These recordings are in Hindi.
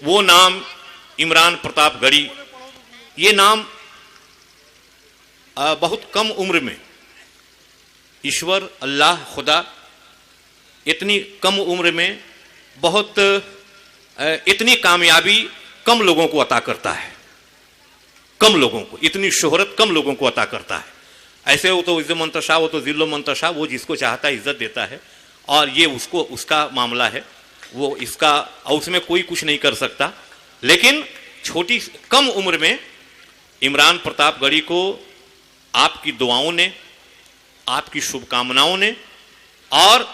वो नाम इमरान प्रतापगढ़ी। ये नाम बहुत कम उम्र में ईश्वर, अल्लाह, खुदा इतनी कम उम्र में बहुत इतनी कामयाबी कम लोगों को अता करता है। कम लोगों को इतनी शोहरत कम लोगों को अता करता है। ऐसे वो तो इज्जत मंतशा, वो तो जिल्लो मंतशा, वो जिसको चाहता है इज्जत देता है, और ये उसको उसका मामला है, वो इसका उसमें कोई कुछ नहीं कर सकता। लेकिन छोटी कम उम्र में इमरान प्रतापगढ़ी को आपकी दुआओं ने, आपकी शुभकामनाओं ने और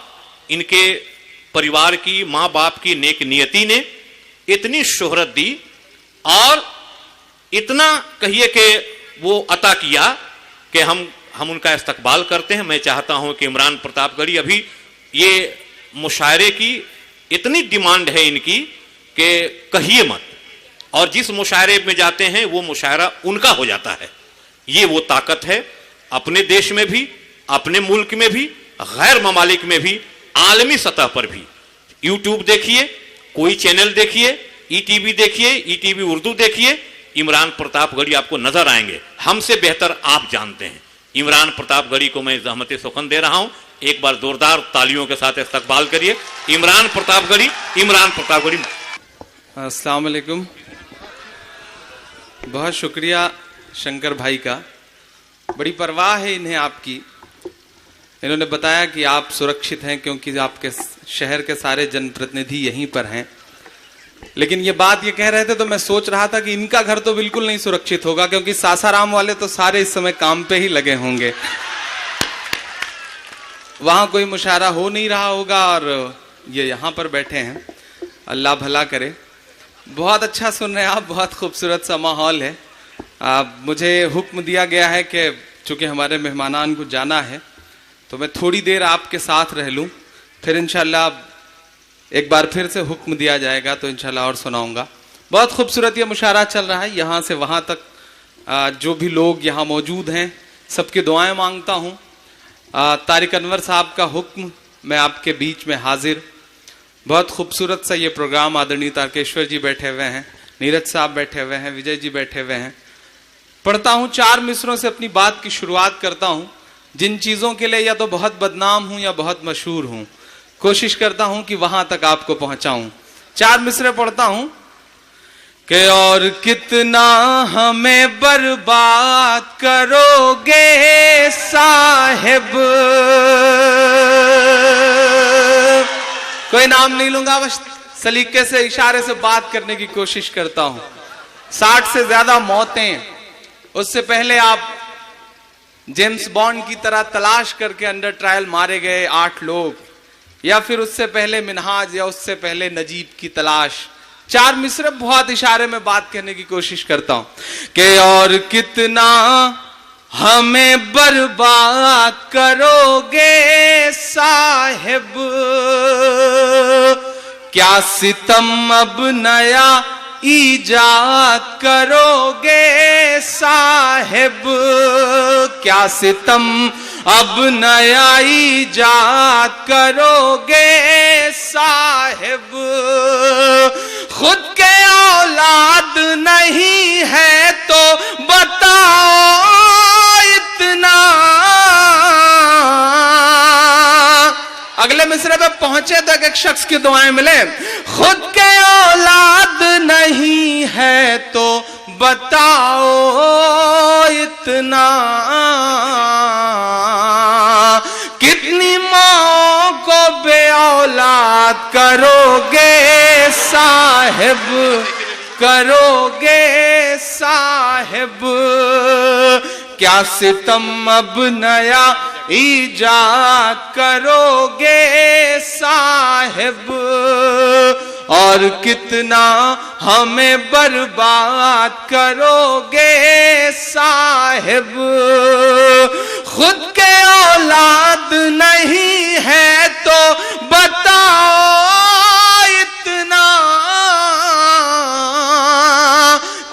इनके परिवार की, माँ बाप की नेक नियति ने इतनी शोहरत दी और इतना कहिए कि वो अता किया कि हम उनका इस्तकबाल करते हैं। मैं चाहता हूं कि इमरान प्रतापगढ़ी, अभी ये मुशायरे की इतनी डिमांड है इनकी कि कहिए मत, और जिस मुशायरे में जाते हैं वो मुशायरा उनका हो जाता है। ये वो ताकत है अपने देश में भी, अपने मुल्क में भी, गैर ममालिक में भी, आलमी सतह पर भी। यूट्यूब देखिए, कोई चैनल देखिए, ईटीवी देखिए, ईटीवी उर्दू देखिए, इमरान प्रतापगढ़ी आपको नजर आएंगे। हमसे बेहतर आप जानते हैं। इमरान प्रतापगढ़ी को मैं ज़हमत सुखन दे रहा हूं। एक बार जोरदार तालियों के साथ इस्तकबाल करिए इमरान प्रतापगढ़ी। इमरान प्रतापगढ़ी। अस्सलाम वालेकुम। बहुत शुक्रिया शंकर भाई का, बड़ी परवाह है इन्हें आपकी। इन्होंने बताया कि आप सुरक्षित हैं क्योंकि आपके शहर के सारे जनप्रतिनिधि यहीं पर हैं। लेकिन ये बात ये कह रहे थे तो मैं सोच रहा था कि इनका घर तो बिल्कुल नहीं सुरक्षित होगा, क्योंकि सासाराम वाले तो सारे इस समय काम पे ही लगे होंगे। वहां कोई मुशायरा हो नहीं रहा होगा और ये यहाँ पर बैठे हैं। अल्लाह भला करे। बहुत अच्छा सुन रहे हैं आप, बहुत खूबसूरत सा माहौल है। मुझे हुक्म दिया गया है कि चूंकि हमारे मेहमानान को जाना है तो मैं थोड़ी देर आपके साथ रह लूं, फिर इंशाल्लाह एक बार फिर से हुक्म दिया जाएगा तो इंशाल्लाह और सुनाऊंगा। बहुत खूबसूरत ये मुशायरा चल रहा है, यहाँ से वहाँ तक जो भी लोग यहाँ मौजूद हैं सबकी दुआएं मांगता हूँ। तारिक अनवर साहब का हुक्म, मैं आपके बीच में हाजिर। बहुत खूबसूरत सा ये प्रोग्राम, आदरणीय तारकेश्वर जी बैठे हुए हैं, नीरज साहब बैठे हुए हैं, विजय जी बैठे हुए हैं। पढ़ता हूँ, 4 मिसरों से अपनी बात की शुरुआत करता हूँ, जिन चीज़ों के लिए या तो बहुत बदनाम हूँ या बहुत मशहूर हूँ। कोशिश करता हूँ कि वहां तक आपको पहुंचाऊं। 4 मिसरे पढ़ता हूँ कि और कितना हमें बर्बाद करोगे साहिब। कोई नाम नहीं लूंगा, बस सलीके से इशारे से बात करने की कोशिश करता हूं। 60 से ज्यादा मौतें, उससे पहले आप जेम्स बॉन्ड की तरह तलाश करके अंडर ट्रायल मारे गए 8 लोग, या फिर उससे पहले मिनहाज, या उससे पहले नजीब की तलाश। 4 मिसरे बहुत इशारे में बात करने की कोशिश करता हूं कि और कितना हमें बर्बाद करोगे साहिब, क्या सितम अब नया ईजाद करोगे साहिब, क्या सितम अब नया ईजाद करोगे साहिब। खुद के औलाद नहीं है तो बताओ इतना। अगले मिसरे पे पहुंचे तक एक शख्स की दुआएं मिले। खुद के औलाद नहीं है तो बताओ इतना, कितनी माँ को बे औलाद करोगे साहिब, करोगे साहिब। क्या सितम अब नया ईजाद करोगे साहिब, और कितना हमें बर्बाद करोगे साहिब। खुद के औलाद नहीं है तो बताओ इतना,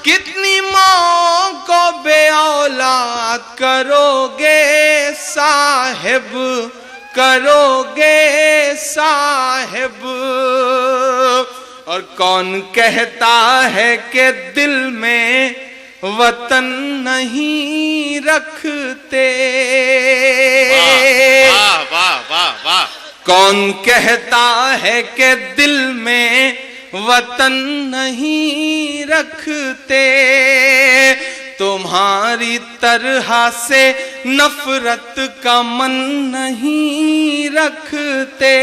कितनी माँ को बे औलाद करोगे साहिब, करोगे साहिब। और कौन कहता है कि दिल में वतन नहीं रखते। वाह वाह वाह वाह। कौन कहता है कि दिल में वतन नहीं रखते, तुम्हारी तरह से नफरत का मन नहीं रखते,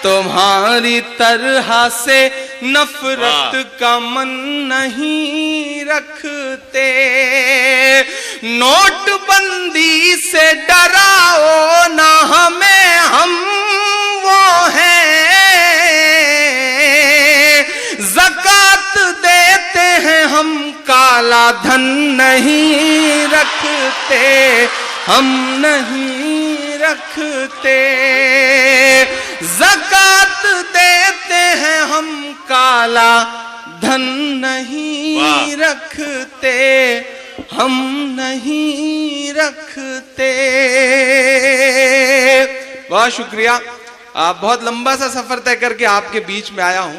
तुम्हारी तरह से नफरत का मन नहीं रखते। नोटबंदी से डराओ ना हमें, हम वो हैं ज़कात देते हैं हम, काला धन नहीं रखते, हम नहीं रखते। ज़कात देते हैं हम, काला धन नहीं रखते, हम नहीं रखते। बहुत शुक्रिया। बहुत लंबा सा सफर तय करके आपके बीच में आया हूं।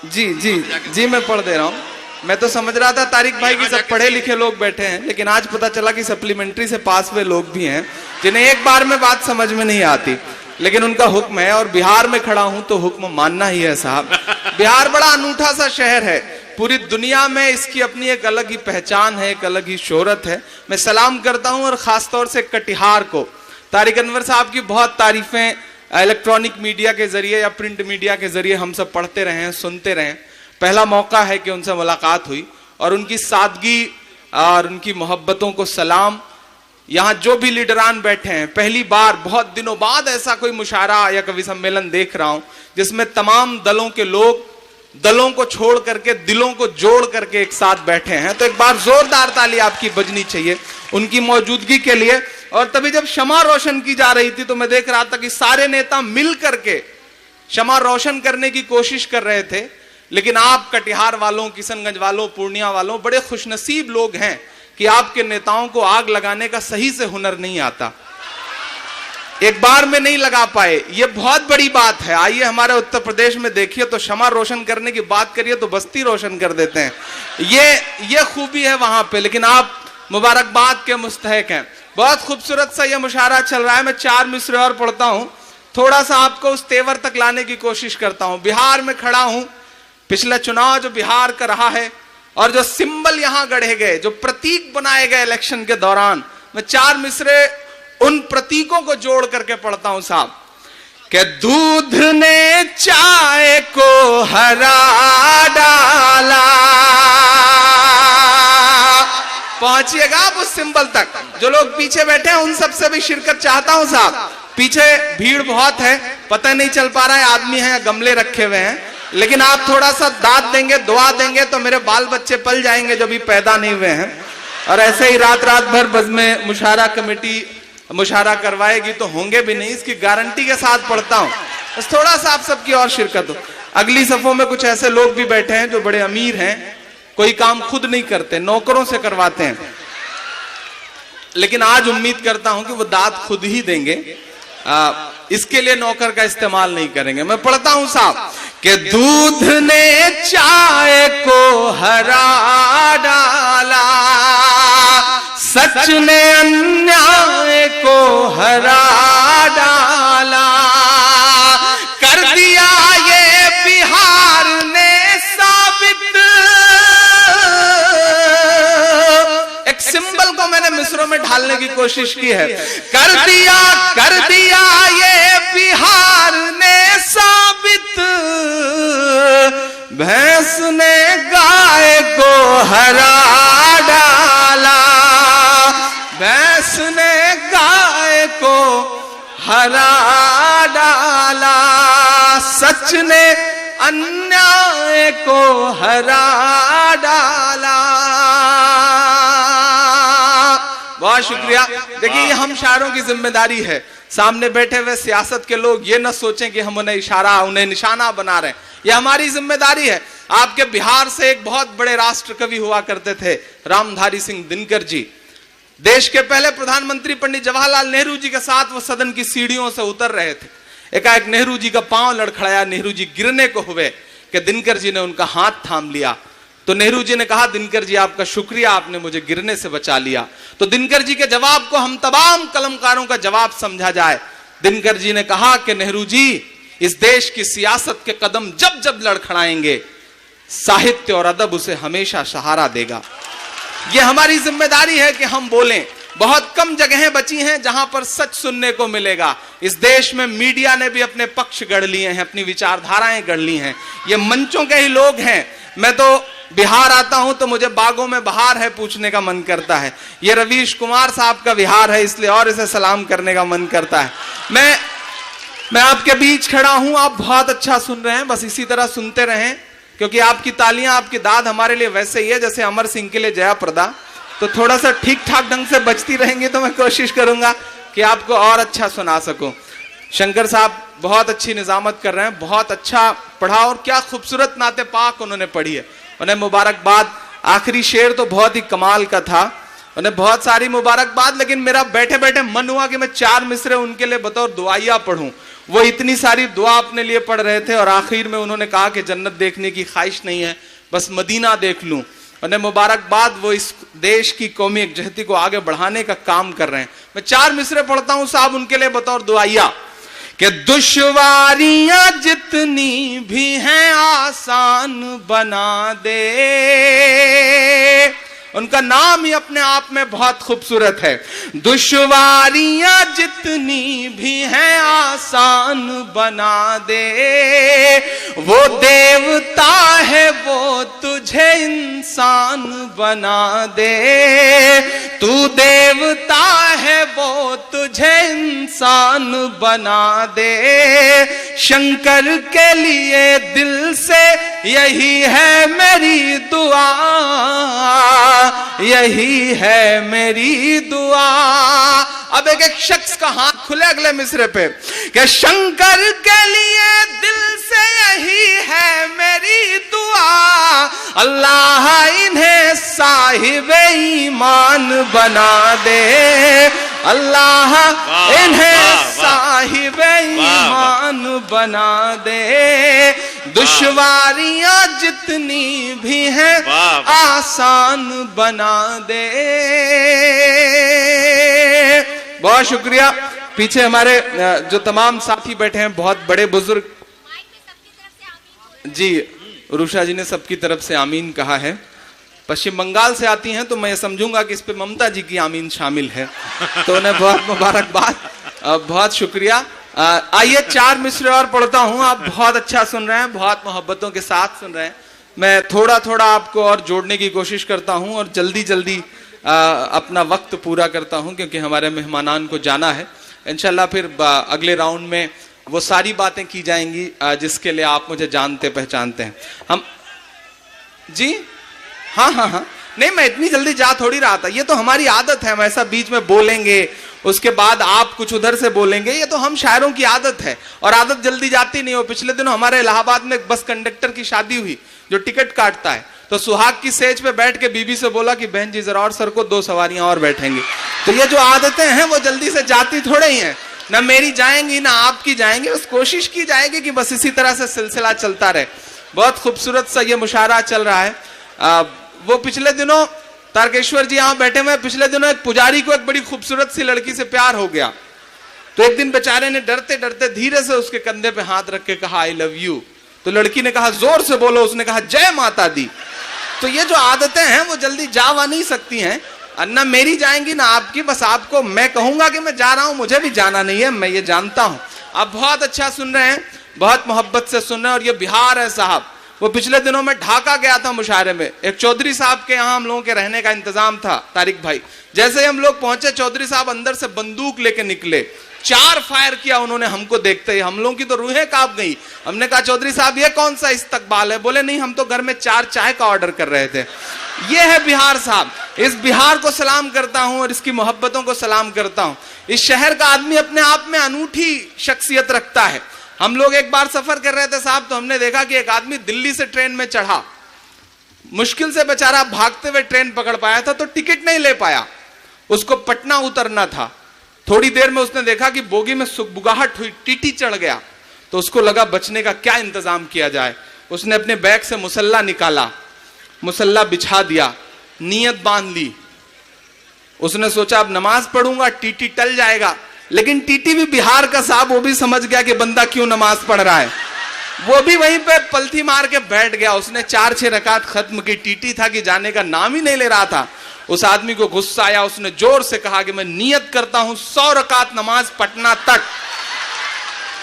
जी जी जी, मैं पढ़ दे रहा हूं। मैं तो समझ रहा था तारिक भाई की सब पढ़े लिखे लोग बैठे हैं, लेकिन आज पता चला कि सप्लीमेंट्री से पास हुए लोग भी हैं जिन्हें एक बार में बात समझ में नहीं आती, लेकिन उनका हुक्म है और बिहार में खड़ा हूं तो हुक्म मानना ही है साहब। बिहार बड़ा अनूठा सा शहर है, पूरी दुनिया में इसकी अपनी एक अलग ही पहचान है, एक अलग ही शोहरत है। मैं सलाम करता हूं और खासतौर से कटिहार को। तारिक अनवर साहब की बहुत तारीफें इलेक्ट्रॉनिक मीडिया के जरिए या प्रिंट मीडिया के जरिए हम सब पढ़ते रहे हैं, सुनते रहे। पहला मौका है कि उनसे मुलाकात हुई और उनकी सादगी और उनकी मोहब्बतों को सलाम। यहाँ जो भी लीडरान बैठे हैं, पहली बार बहुत दिनों बाद ऐसा कोई मुशायरा या कवि सम्मेलन देख रहा हूं जिसमें तमाम दलों के लोग दलों को छोड़ करके दिलों को जोड़ करके एक साथ बैठे हैं। तो एक बार जोरदार ताली आपकी बजनी चाहिए उनकी मौजूदगी के लिए। और तभी जब शमा रोशन की जा रही थी तो मैं देख रहा था कि सारे नेता मिल करके शमा रोशन करने की कोशिश कर रहे थे, लेकिन आप कटिहार वालों, किशनगंज वालों, पूर्णिया वालों बड़े खुशनसीब लोग हैं कि आपके नेताओं को आग लगाने का सही से हुनर नहीं आता, एक बार में नहीं लगा पाए। ये बहुत बड़ी बात है। आइए हमारे उत्तर प्रदेश में देखिए तो शमा रोशन करने की बात करिए तो बस्ती रोशन कर देते हैं। ये खूबी है वहां पे, लेकिन आप मुबारकबाद के मुस्तहक हैं। बहुत खूबसूरत सा ये मुशायरा चल रहा है। मैं 4 मिसरे और पढ़ता हूं, थोड़ा सा आपको उस तेवर तक लाने की कोशिश करता हूं। बिहार में खड़ा हूं, पिछला चुनाव जो बिहार का रहा है और जो सिंबल यहां गढ़े गए, जो प्रतीक बनाए गए इलेक्शन के दौरान, मैं 4 मिसरे उन प्रतीकों को जोड़ करके पढ़ता हूं साहब। कि दूध ने चाय को हरा डाला, पहुंचिएगा आप उस सिंबल तक। जो लोग पीछे बैठे हैं उन सबसे भी शिरकत चाहता हूं साहब। पीछे भीड़ बहुत है, पता नहीं चल पा रहा है आदमी है या गमले रखे हुए हैं, लेकिन आप थोड़ा सा दाद देंगे, दुआ देंगे तो मेरे बाल बच्चे पल जाएंगे जो भी पैदा नहीं हुए हैं। और ऐसे ही रात रात भर बस में मुशायरा कमेटी मुशायरा करवाएगी तो होंगे भी नहीं, इसकी गारंटी के साथ पढ़ता हूं। बस थोड़ा सा आप सबकी और शिरकत हो। अगली सफों में कुछ ऐसे लोग भी बैठे हैं जो बड़े अमीर हैं, कोई काम खुद नहीं करते, नौकरों से करवाते हैं, लेकिन आज उम्मीद करता हूं कि वो दाद खुद ही देंगे, इसके लिए नौकर का इस्तेमाल नहीं करेंगे। मैं पढ़ता हूं साहब कि दूध ने चाय को हरा डाला, सच ने अन्याय को हरा डाला, कर दिया ये बिहार ने साबित। एक सिंबल को मैंने मिसरों में ढालने की कोशिश की है। कर दिया ये बिहार ने साबित, भैंस ने गाय को हरा डाला, भैंस ने गाय को हरा डाला, सच ने अन्याय को हरा डाला। बहुत शुक्रिया। देखिए ये हम शायरों की जिम्मेदारी है। सामने बैठे हुए सियासत के लोग ये न सोचें कि हम उन्हें निशाना बना रहे हैं, ये हमारी जिम्मेदारी है। आपके बिहार से एक बहुत बड़े राष्ट्र कवि हुआ करते थे, रामधारी सिंह दिनकर जी। देश के पहले प्रधानमंत्री पंडित जवाहरलाल नेहरू जी के साथ वो सदन की सीढ़ियों से उतर रहे थे। एकाएक नेहरू जी का पांव लड़खड़ाया, नेहरू जी गिरने को हुए कि दिनकर जी ने उनका हाथ थाम लिया। तो नेहरू जी ने कहा, दिनकर जी आपका शुक्रिया, आपने मुझे गिरने से बचा लिया। तो दिनकर जी के जवाब को हम तमाम कलमकारों का जवाब समझा जाए। दिनकर जी ने कहा कि नेहरू जी, इस देश की सियासत के कदम जब जब लड़खड़ाएंगे, साहित्य और अदब उसे हमेशा सहारा देगा। यह हमारी जिम्मेदारी है कि हम बोलें। बहुत कम जगहें बची हैं जहां पर सच सुनने को मिलेगा। इस देश में मीडिया ने भी अपने पक्ष गढ़ लिए हैं, अपनी विचारधाराएं गढ़ ली हैं। ये मंचों के ही लोग हैं। मैं तो बिहार आता हूं तो मुझे बागों में बहार है पूछने का मन करता है। ये रवीश कुमार साहब का बिहार है, इसलिए और इसे सलाम करने का मन करता है। मैं आपके बीच खड़ा हूं, आप बहुत अच्छा सुन रहे हैं, बस इसी तरह सुनते रहें, क्योंकि आपकी तालियां, आपकी दाद हमारे लिए वैसे ही है जैसे अमर सिंह के लिए जया प्रदा। तो थोड़ा सा ठीक ठाक ढंग से बजती रहेंगे तो मैं कोशिश करूंगा कि आपको और अच्छा सुना सकूं। शंकर साहब बहुत अच्छी निजामत कर रहे हैं, बहुत अच्छा पढ़ा, और क्या खूबसूरत नाते पाक उन्होंने पढ़ी है। उन्हें मुबारकबाद। आखिरी शेर तो बहुत ही कमाल का था, उन्हें बहुत सारी मुबारकबाद, लेकिन मेरा बैठे बैठे मन हुआ कि मैं 4 मिसरे उनके लिए बतौर दुआया पढ़ूं। वो इतनी सारी दुआ अपने लिए पढ़ रहे थे और आखिर में उन्होंने कहा कि जन्नत देखने की ख्वाहिश नहीं है, बस मदीना देख लूं। उन्हें मुबारकबाद, वो इस देश की कौमी एकजहती को आगे बढ़ाने का काम कर रहे हैं। मैं 4 मिसरे पढ़ता हूं साहब उनके लिए बतौर दुआया कि दुश्वारियां जितनी भी हैं आसान बना दे। उनका नाम ही अपने आप में बहुत खूबसूरत है। दुश्वारियां जितनी भी हैं आसान बना दे। वो देवता है वो तुझे इंसान बना दे। तू देवता है वो तुझे इंसान बना दे। शंकर के लिए दिल से यही है मेरी दुआ, यही है मेरी दुआ। अब एक एक शख्स का हाथ खुले अगले मिसरे पे कि शंकर के लिए दिल से यही है मेरी दुआ। अल्लाह इन्हें साहिब ईमान बना दे। अल्लाह इन्हें साहिब ईमान बना दे। दुश्वारियां जितनी भी हैं आसान बना दे। बहुत शुक्रिया। पीछे हमारे जो तमाम साथी बैठे हैं, बहुत बड़े बुजुर्ग जी, उषा जी ने सबकी तरफ से आमीन कहा है। पश्चिम बंगाल से आती हैं तो मैं समझूंगा कि इस पे ममता जी की आमीन शामिल है, तो उन्हें बहुत मुबारकबाद, बहुत शुक्रिया। आइए 4 मिसरे और पढ़ता हूं। आप बहुत अच्छा सुन रहे हैं, बहुत मोहब्बतों के साथ सुन रहे हैं। मैं थोड़ा थोड़ा आपको और जोड़ने की कोशिश करता हूं और जल्दी जल्दी अपना वक्त पूरा करता हूं, क्योंकि हमारे मेहमानान को जाना है। इंशाल्लाह फिर अगले राउंड में वो सारी बातें की जाएंगी जिसके लिए आप मुझे जानते पहचानते हैं। हम जी हाँ, नहीं, मैं इतनी जल्दी जा थोड़ी रहा था। ये तो हमारी आदत है, हम ऐसा बीच में बोलेंगे, उसके बाद आप कुछ उधर से बोलेंगे, ये तो हम शायरों की आदत है, और आदत जल्दी जाती नहीं हो। पिछले दिनों हमारे इलाहाबाद में एक बस कंडक्टर की शादी हुई जो टिकट काटता है, तो सुहाग की सेज पे बैठ के बीबी से बोला कि बहन जी जरा और सर को 2 सवारियां और बैठेंगी। तो ये जो आदतें हैं वो जल्दी से जाती थोड़े ही हैं, ना मेरी जाएंगी ना आपकी जाएंगी। बस कोशिश की जाएगी कि बस इसी तरह से सिलसिला चलता रहे। बहुत खूबसूरत सा ये मुशायरा चल रहा है। वो पिछले दिनों तारकेश्वर जी यहाँ बैठे हुए, पिछले दिनों एक पुजारी को एक बड़ी खूबसूरत सी लड़की से प्यार हो गया, तो एक दिन बेचारे ने डरते डरते धीरे से उसके कंधे पे हाथ रख के कहा आई लव यू। तो लड़की ने कहा जोर से बोलो, उसने कहा जय माता दी। तो ये जो आदतें हैं वो जल्दी जावा नहीं सकती हैं, ना मेरी जाएंगी ना आपकी। बस आपको मैं कहूंगा कि मैं जा रहा हूं, मुझे भी जाना नहीं है, मैं ये जानता हूं। आप बहुत अच्छा सुन रहे हैं, बहुत मोहब्बत से सुन रहे हैं। और ये बिहार है साहब। वो पिछले दिनों में ढाका गया था मुशायरे में, एक चौधरी साहब के यहाँ हम लोगों के रहने का इंतजाम था, तारिक भाई। जैसे ही हम लोग पहुंचे, चौधरी साहब अंदर से बंदूक लेके निकले, 4 फायर किया उन्होंने हमको देखते ही। हम लोगों की तो रूहें कांप गई। हमने कहा चौधरी साहब ये कौन सा इस्तकबाल है? बोले नहीं, हम तो घर में 4 चाय का ऑर्डर कर रहे थे। ये है बिहार साहब। इस बिहार को सलाम करता हूं और इसकी मोहब्बतों को सलाम करता हूं। इस शहर का आदमी अपने आप में अनूठी शख्सियत रखता है। हम लोग एक बार सफर कर रहे थे साहब, तो हमने देखा कि एक आदमी दिल्ली से ट्रेन में चढ़ा, मुश्किल से बेचारा भागते हुए ट्रेन पकड़ पाया था, तो टिकट नहीं ले पाया, उसको पटना उतरना था। थोड़ी देर में उसने देखा कि बोगी में सुगबुगाहट हुई, टीटी चढ़ गया। तो उसको लगा बचने का क्या इंतजाम किया जाए। उसने अपने बैग से मुसल्ला निकाला, मुसल्ला बिछा दिया, नियत बांध ली। उसने सोचा अब नमाज पढ़ूंगा, टीटी टल जाएगा। लेकिन टीटी भी बिहार का साहब, वो भी समझ गया कि बंदा क्यों नमाज पढ़ रहा है। वो भी वहीं पे पलथी मार के बैठ गया। उसने 4-6 रकात खत्म की। टीटी था कि जाने का नाम ही नहीं ले रहा था। उस आदमी को गुस्सा आया, उसने जोर से कहा कि मैं नियत करता हूं 100 रकात नमाज पटना तक।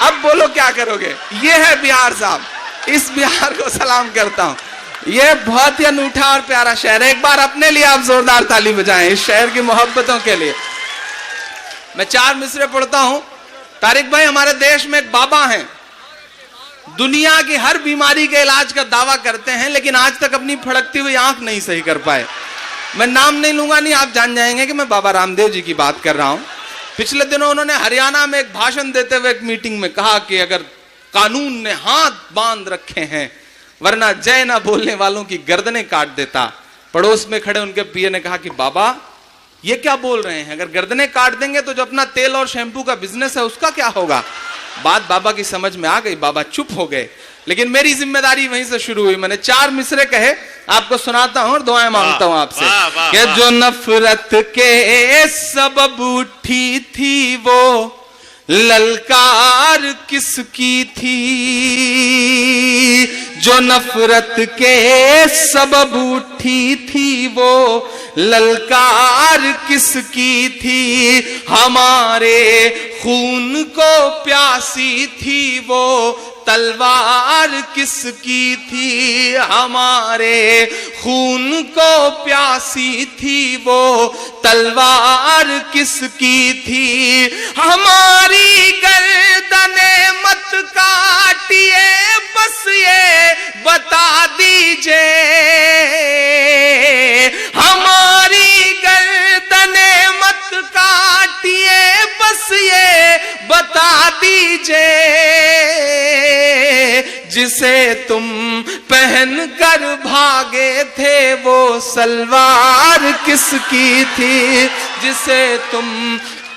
अब बोलो क्या करोगे। ये है बिहार साहब, इस बिहार को सलाम करता हूं। ये बहुत ही अनूठा और प्यारा शहर है। एक बार अपने लिए आप जोरदार ताली बजाएं इस शहर की मोहब्बतों के लिए। मैं 4 मिसरे पढ़ता हूं। तारिक भाई, हमारे देश में एक बाबा हैं, दुनिया की हर बीमारी के इलाज का दावा करते हैं, लेकिन आज तक अपनी फड़कती हुई आंख नहीं सही कर पाए। मैं नाम नहीं लूंगा, नहीं आप जान जाएंगे कि मैं बाबा रामदेव जी की बात कर रहा हूं। पिछले दिनों उन्होंने हरियाणा में एक भाषण देते हुए एक मीटिंग में कहा कि अगर कानून ने हाथ बांध रखे हैं, वरना जय ना बोलने वालों की गर्दनें काट देता। पड़ोस में खड़े उनके पिए ने कहा कि बाबा ये क्या बोल रहे हैं, अगर गर्दनें काट देंगे तो जो अपना तेल और शैंपू का बिजनेस है उसका क्या होगा। बात बाबा की समझ में आ गई, बाबा चुप हो गए। लेकिन मेरी जिम्मेदारी वहीं से शुरू हुई। मैंने 4 मिसरे कहे, आपको सुनाता हूं और दुआएं मांगता हूं आपसे कि जो नफरत के सबब उठी थी वो ललकार किसकी थी, जो नफरत के सबब उठी थी वो ललकार किसकी थी, हमारे खून को प्यासी थी वो तलवार किसकी थी, हमारे खून को प्यासी थी वो तलवार किसकी थी, हमारी गर्दनें मत काटिए बस ये बता दीजिए, हमारी गर्दनें मत काटिए बस ये बता दीजिए, जिसे तुम पहन कर भागे थे वो सलवार किसकी थी, जिसे तुम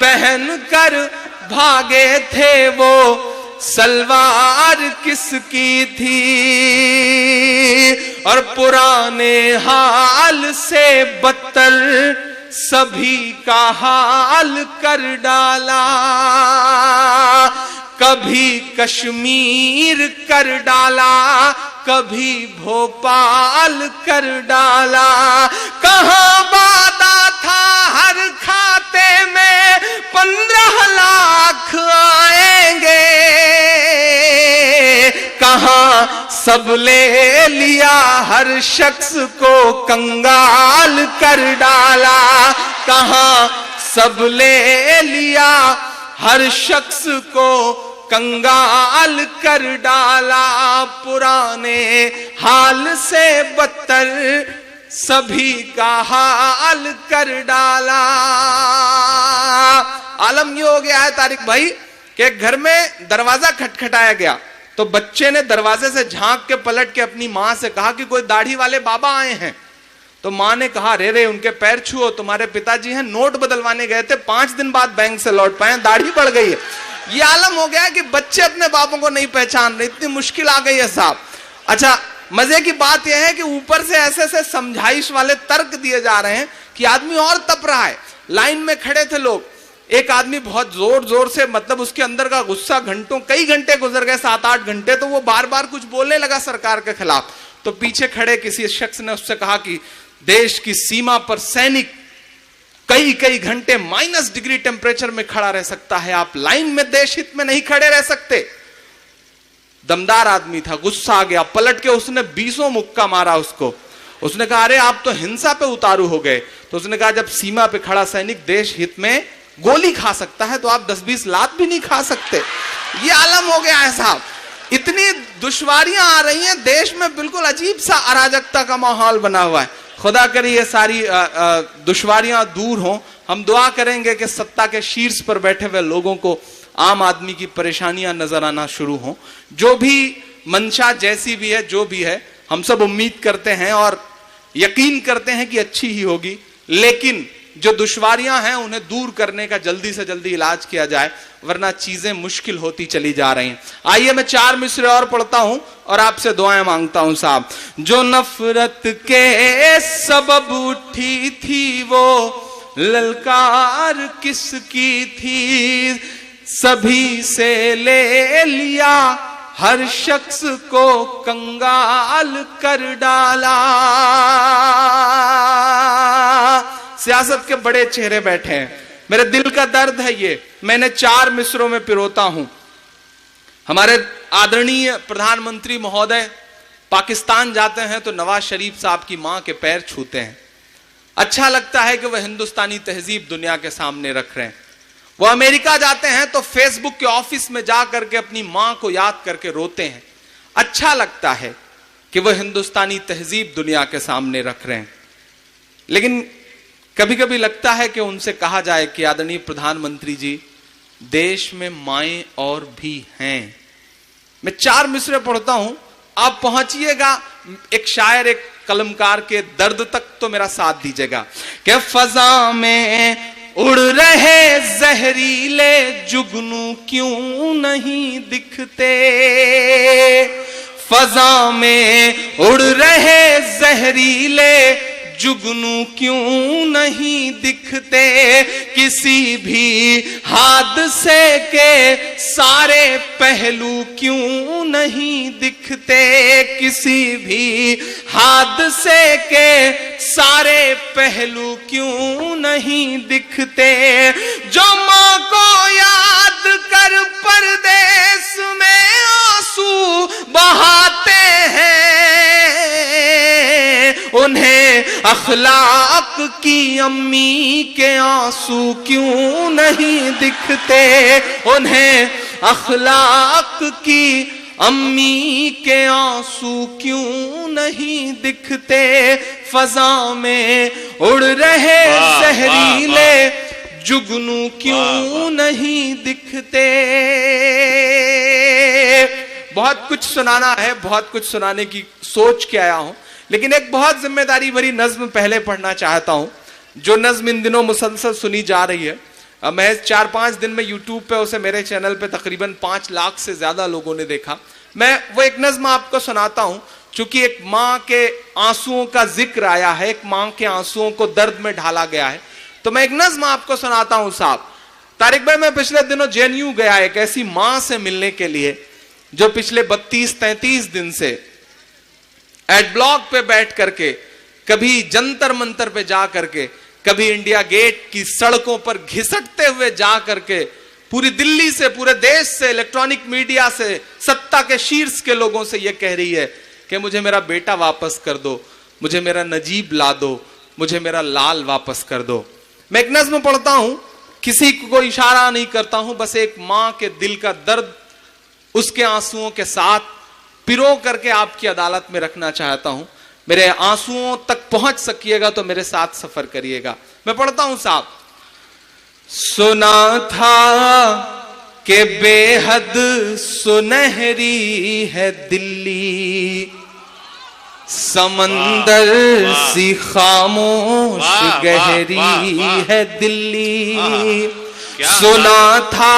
पहन कर भागे थे वो सलवार किसकी थी। और पुराने हाल से बदतर सभी का हाल कर डाला, कभी कश्मीर कर डाला, कभी भोपाल कर डाला, कहां वादा था हर खाते में 15 लाख आएंगे, कहां सब ले लिया हर शख्स को कंगाल कर डाला, कहां सब ले लिया हर शख्स को कंगाल कर डाला, पुराने हाल से बदतर सभी का हाल कर डाला। आलम ये हो गया है तारिक भाई कि एक घर में दरवाजा खटखटाया गया तो बच्चे ने दरवाजे से झांक के पलट के अपनी मां से कहा कि कोई दाढ़ी वाले बाबा आए हैं। तो मां ने कहा रे रे उनके पैर छुओ, तुम्हारे पिताजी हैं, नोट बदलवाने गए थे, 5 दिन बाद बैंक से लौट पाए, दाढ़ी बढ़ गई है। ये आलम हो गया कि बच्चे अपने बापों को नहीं पहचान रहे, इतनी मुश्किल आ गई है साहब। अच्छा, मजे की बात यह है कि ऊपर से ऐसे ऐसे समझाइश वाले तर्क दिए जा रहे हैं कि आदमी और तप रहा है। लाइन में खड़े थे लोग, एक आदमी बहुत जोर जोर से, मतलब उसके अंदर का गुस्सा घंटों, कई घंटे गुजर गए, 7-8 घंटे, तो वो बार बार कुछ बोलने लगा सरकार के खिलाफ। तो पीछे खड़े किसी शख्स ने उससे कहा कि देश की सीमा पर सैनिक कई घंटे -डिग्री टेम्परेचर में खड़ा रह सकता है, आप लाइन में देश हित में नहीं खड़े रह सकते। दमदार आदमी था, गुस्सा आ गया, पलट के उसने 20 मुक्का मारा उसको। उसने कहा अरे आप तो हिंसा पे उतारू हो गए। तो उसने कहा जब सीमा पे खड़ा सैनिक देश हित में गोली खा सकता है तो आप 10-20 लात भी नहीं खा सकते। ये आलम हो गया है साहब। इतनी दुश्वारियां आ रही हैं देश में, बिल्कुल अजीब सा अराजकता का माहौल बना हुआ है। खुदा करे ये सारी दुश्वारियां दूर हों। हम दुआ करेंगे कि सत्ता के शीर्ष पर बैठे हुए लोगों को आम आदमी की परेशानियां नजर आना शुरू हों। जो भी मंशा जैसी भी है, जो भी है, हम सब उम्मीद करते हैं और यकीन करते हैं कि अच्छी ही होगी। लेकिन जो दुश्वारियां हैं उन्हें दूर करने का जल्दी से जल्दी इलाज किया जाए, वरना चीजें मुश्किल होती चली जा रही हैं। आइए मैं 4 मिसरे और पढ़ता हूं और आपसे दुआएं मांगता हूं साहब। जो नफरत के सबब उठी थी वो ललकार किसकी थी, सभी से ले लिया हर शख्स को कंगाल कर डाला। सियासत के बड़े चेहरे बैठे हैं, मेरे दिल का दर्द है ये, मैंने 4 मिसरों में पिरोता हूं। हमारे आदरणीय प्रधानमंत्री महोदय पाकिस्तान जाते हैं तो नवाज शरीफ साहब की मां के पैर छूते हैं। अच्छा लगता है कि वह हिंदुस्तानी तहजीब दुनिया के सामने रख रहे हैं। वो अमेरिका जाते हैं तो फेसबुक के ऑफिस में जा करके अपनी मां को याद करके रोते हैं। अच्छा लगता है कि वह हिंदुस्तानी तहजीब दुनिया के सामने रख रहे हैं। लेकिन कभी कभी लगता है कि उनसे कहा जाए कि आदरणीय प्रधानमंत्री जी, देश में माएं और भी हैं। मैं 4 मिसरे पढ़ता हूं, आप पहुंचिएगा एक शायर, एक कलमकार के दर्द तक तो मेरा साथ दीजिएगा। कि फजा में उड़ रहे जहरीले जुगनू क्यों नहीं दिखते, फजा में उड़ रहे जहरीले जुगनू क्यों नहीं दिखते, किसी भी हादसे के सारे पहलू क्यों नहीं दिखते, किसी भी हादसे के सारे पहलू क्यों नहीं दिखते। जो मां को याद कर परदेस में आंसू बहाते हैं, उन्हें अखलाक की अम्मी के आंसू क्यों नहीं दिखते, उन्हें अखलाक की अम्मी के आंसू क्यों नहीं दिखते। फजा में उड़ रहे जहरीले जुगनू क्यों नहीं दिखते। बहुत कुछ सुनाना है, बहुत कुछ सुनाने की सोच के आया हूं, लेकिन एक बहुत जिम्मेदारी भरी नज्म पहले पढ़ना चाहता हूं, जो नज्म इन दिनों मुसलसल सुनी जा रही है। मैं 4-5 दिन में यूट्यूब पे उसे मेरे चैनल पे तकरीबन 5 लाख से ज्यादा लोगों ने देखा। मैं वो एक नज्म आपको सुनाता हूं, चूंकि एक मां के आंसुओं का जिक्र आया है, एक मां के आंसुओं को दर्द में ढाला गया है, तो मैं एक नज्म आपको सुनाता हूं साहब। तारिक भाई, मैं पिछले दिनों जेएनयू गया एक ऐसी मां से मिलने के लिए जो पिछले 32-33 दिन से एड ब्लॉक पे बैठ करके, कभी जंतर मंतर पे जा करके, कभी इंडिया गेट की सड़कों पर घिसटते हुए जा करके पूरी दिल्ली से, पूरे देश से, इलेक्ट्रॉनिक मीडिया से, सत्ता के शीर्ष के लोगों से यह कह रही है कि मुझे मेरा बेटा वापस कर दो, मुझे मेरा नजीब ला दो, मुझे मेरा लाल वापस कर दो। मैं एक नज्म पढ़ता हूं, किसी को इशारा नहीं करता हूं, बस एक मां के दिल का दर्द उसके आंसुओं के साथ पिरो करके आपकी अदालत में रखना चाहता हूं। मेरे आंसुओं तक पहुंच सकिएगा तो मेरे साथ सफर करिएगा। मैं पढ़ता हूं साहब। सुना था कि बेहद सुनहरी है दिल्ली, समंदर सी खामोश गहरी है दिल्ली। सुना था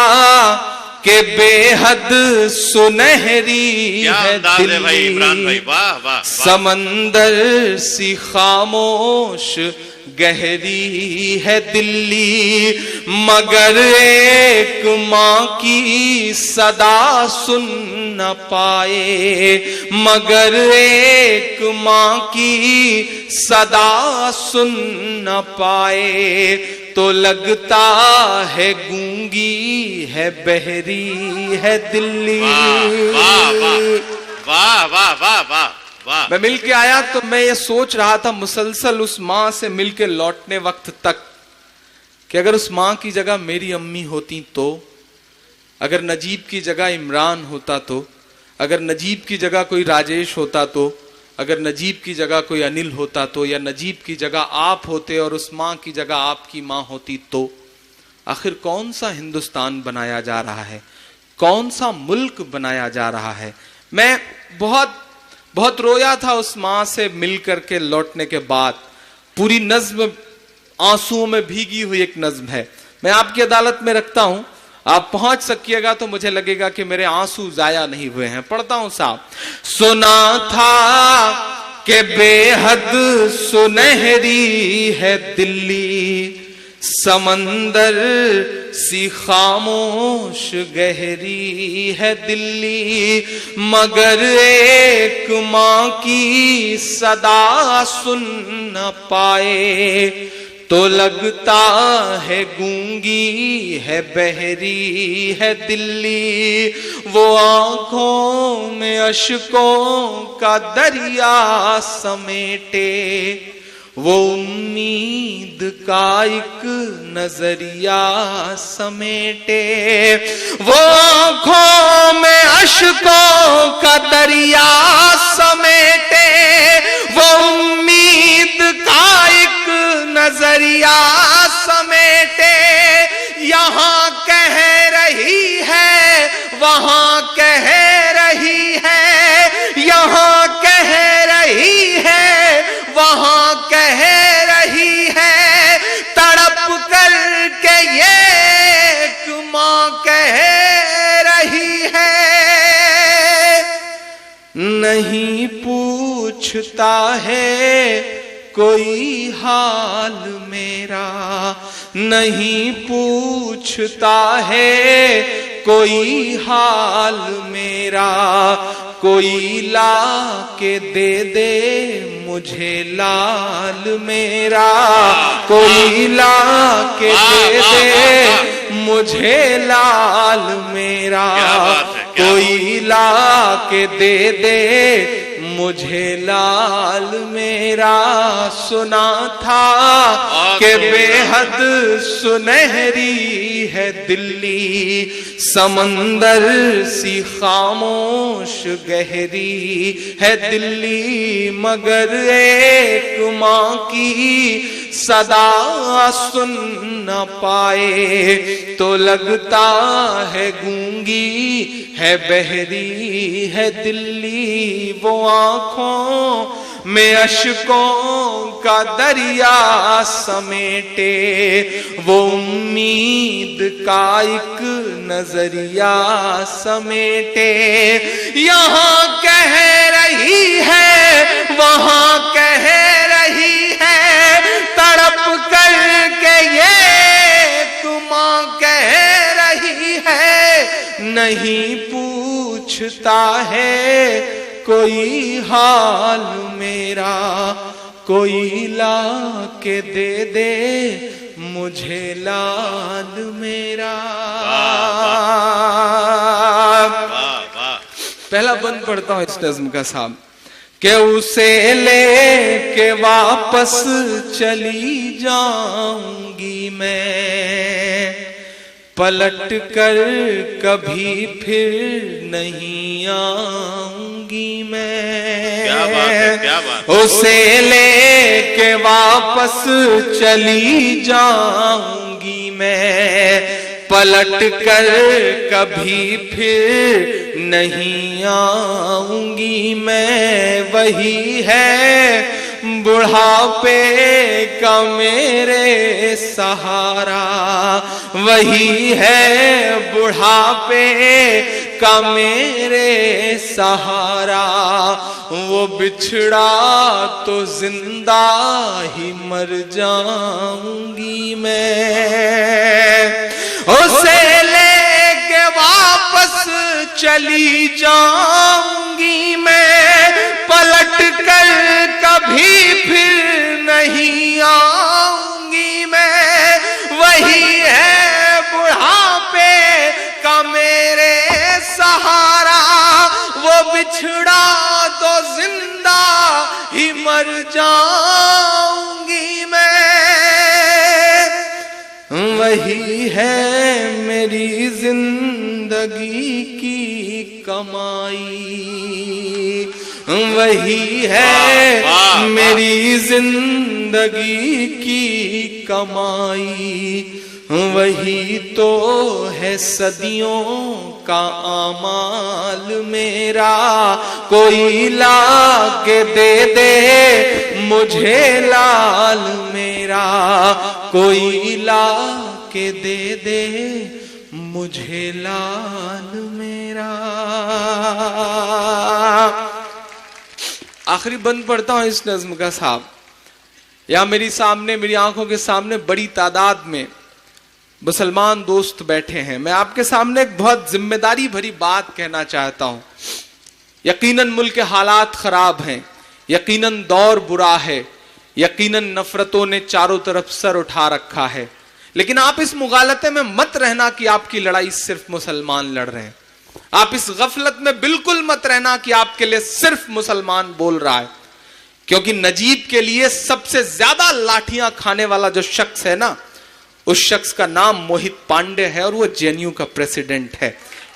कि बेहद सुनहरी है दिल्ली, समंदर सी खामोश गहरी है दिल्ली, मगर एक मां की सदा सुन न पाए, मगर एक मां की सदा सुन न पाए, तो लगता है गूंगी है बहरी है दिल्ली। वाह वाह वाह वाह वाह। मैं मिल के आया तो मैं ये सोच रहा था मुसलसल उस मां से मिल के लौटने वक्त तक कि अगर उस मां की जगह मेरी अम्मी होती तो, अगर नजीब की जगह इमरान होता तो, अगर नजीब की जगह कोई राजेश होता तो, अगर नजीब की जगह कोई अनिल होता तो, या नजीब की जगह आप होते और उस मां की जगह आपकी मां होती तो, आखिर कौन सा हिंदुस्तान बनाया जा रहा है, कौन सा मुल्क बनाया जा रहा है। मैं बहुत रोया था उस मां से मिल करके लौटने के बाद। पूरी नज्म आंसुओं में भीगी हुई एक नज्म है। मैं आपकी अदालत में रखता हूं, आप पहुंच सकिएगा तो मुझे लगेगा कि मेरे आंसू जाया नहीं हुए हैं। पढ़ता हूं साहब। सुना था कि बेहद सुनहरी है दिल्ली, समंदर सी खामोश गहरी है दिल्ली, मगर एक मां की सदा सुन न पाए तो लगता है गूंगी है बहरी है दिल्ली। वो आंखों में अश्कों का दरिया समेटे, वो उम्मीद का एक नजरिया समेटे, वो आंखों में अश्कों का दरिया समेटे, वो उम्मीद का एक नजरिया समेटे। यहाँ कह रही है वहां कह रही है, यहाँ कह रही है वहां कह रही है, तड़प कर के ये एक मां कह रही है। नहीं पूछता है कोई हाल मेरा, नहीं पूछता है कोई हाल मेरा, कोई ला के दे मुझे लाल मेरा, कोई ला के दे मुझे लाल मेरा, कोई ला के दे मुझे लाल मेरा। सुना था कि बेहद सुनहरी है दिल्ली, समंदर सी खामोश गहरी है दिल्ली, मगर एक मां की सदा सुन न पाए तो लगता है गूंगी है बहरी है दिल्ली। वो आंखों में अश्कों का दरिया समेटे, वो उम्मीद का एक नजरिया समेटे। यहाँ कह रही है वहां कह रही है, तड़प कर के ये मां कह रही है। नहीं पूछता है कोई हाल मेरा, कोई ला के दे मुझे लाल मेरा। पहला बंद पढ़ता हूं इस नज्म का साहब। कि उसे लेके वापस चली जाऊंगी मैं, पलट कर कभी फिर नहीं आऊंगी मैं। क्या बात है, क्या बात। उसे लेके वापस चली जाऊंगी मैं, पलट कर कभी फिर नहीं आऊंगी मैं। वही है बुढ़ापे का मेरे सहारा, वही है बुढ़ापे का मेरे सहारा। वो बिछड़ा तो जिंदा ही मर जाऊंगी मैं। उसे लेके वापस चली जाऊंगी मैं, पलट कर कभी फिर नहीं आऊंगी मैं। वही है बुढ़ापे का मेरे सहारा, वो बिछड़ा तो जिंदा ही मर जाऊंगी मैं। वही है मेरी जिंदगी की कमाई, वही है मेरी जिंदगी की कमाई। वही तो है सदियों का आमाल मेरा, कोई ला के दे मुझे लाल मेरा। मेरा, कोई ला के दे दे मुझे लाल मेरा। आखिरी बंद पढ़ता हूं इस नज्म का साहब। या मेरी सामने, मेरी आंखों के सामने बड़ी तादाद में मुसलमान दोस्त बैठे हैं। मैं आपके सामने एक बहुत जिम्मेदारी भरी बात कहना चाहता हूं। यकीनन मुल्क के हालात खराब हैं, यकीनन दौर बुरा है, यकीनन नफरतों ने चारों तरफ सर उठा रखा है, लेकिन आप इस मुगालते में मत रहना कि आपकी लड़ाई सिर्फ मुसलमान लड़ रहे हैं। आप इस गफलत में बिल्कुल मत रहना कि आपके लिए सिर्फ मुसलमान बोल रहा है, क्योंकि नजीब के लिए सबसे ज्यादा लाठियां खाने वाला जो शख्स है ना, उस शख्स का नाम मोहित पांडे है और वो जेएनयू का प्रेसिडेंट है।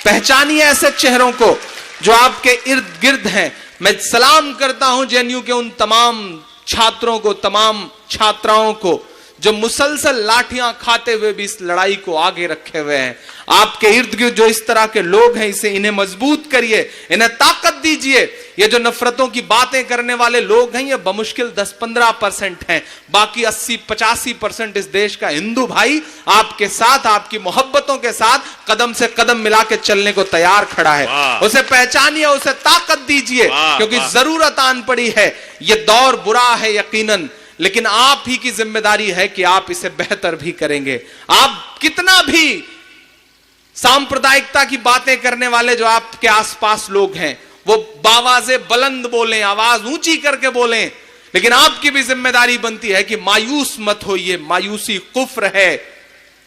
पहचानिए ऐसे चेहरों को जो आपके इर्द गिर्द हैं। मैं सलाम करता हूं जेएनयू के उन तमाम छात्रों को, तमाम छात्राओं को जो मुसलसल लाठियां खाते हुए भी इस लड़ाई को आगे रखे हुए हैं। आपके इर्द गिर्द जो इस तरह के लोग हैं, इन्हें मजबूत करिए, इन्हें ताकत दीजिए। ये जो नफरतों की बातें करने वाले लोग हैं, ये बमुश्किल 10-15% हैं। बाकी 80-85% इस देश का हिंदू भाई आपके साथ, आपकी मोहब्बतों के साथ कदम से कदम मिला के चलने को तैयार खड़ा है। उसे पहचानिए, उसे ताकत दीजिए, क्योंकि जरूरत आन पड़ी है। ये दौर बुरा है यकीनन, लेकिन आप ही की जिम्मेदारी है कि आप इसे बेहतर भी करेंगे। आप कितना भी सांप्रदायिकता की बातें करने वाले जो आपके आसपास लोग हैं, वो बावाजे बुलंद बोलें, आवाज ऊंची करके बोलें, लेकिन आपकी भी जिम्मेदारी बनती है कि मायूस मत होइए। मायूसी कुफ्र है।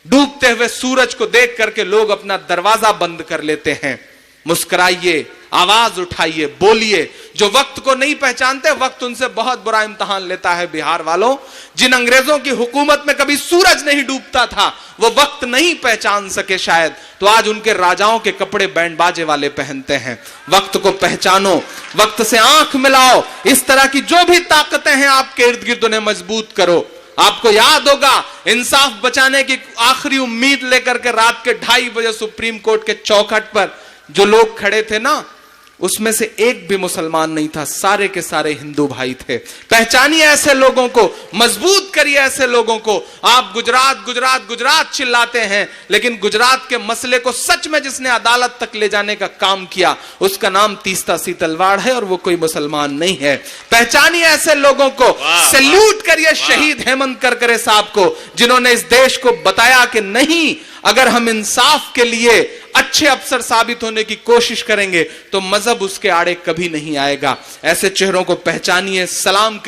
डूबते हुए सूरज को देख करके लोग अपना दरवाजा बंद कर लेते हैं। मुस्कुराइए, आवाज उठाइए, बोलिए। जो वक्त को नहीं पहचानते, वक्त उनसे बहुत बुरा इम्तिहान लेता है। बिहार वालों, जिन अंग्रेजों की हुकूमत में कभी सूरज नहीं डूबता था, वो वक्त नहीं पहचान सके शायद, तो आज उनके राजाओं के कपड़े बैंड बाजे वाले पहनते हैं। वक्त को पहचानो, वक्त से आंख मिलाओ। इस तरह की जो भी ताकतें हैं आपके इर्द गिर्द, उन्हें मजबूत करो। आपको याद होगा, इंसाफ बचाने की आखिरी उम्मीद लेकर के रात के 2:30 बजे सुप्रीम कोर्ट के चौखट पर जो लोग खड़े थे ना, उसमें से एक भी मुसलमान नहीं था, सारे के सारे हिंदू भाई थे। पहचानिए ऐसे लोगों को, मजबूत करिए ऐसे लोगों को। आप गुजरात गुजरात गुजरात चिल्लाते हैं, लेकिन गुजरात के मसले को सच में जिसने अदालत तक ले जाने का काम किया, उसका नाम तीस्ता सी तलवार है और वो कोई मुसलमान नहीं है। पहचानिए ऐसे लोगों को। सैल्यूट करिए शहीद हेमंत करकरे साहब को, जिन्होंने इस देश को बताया कि नहीं, अगर हम इंसाफ के लिए अच्छे अफसर साबित होने की कोशिश करेंगे तो मजहब उसके आड़े कभी नहीं आएगा। ऐसे चेहरों को पहचानिए, सलाम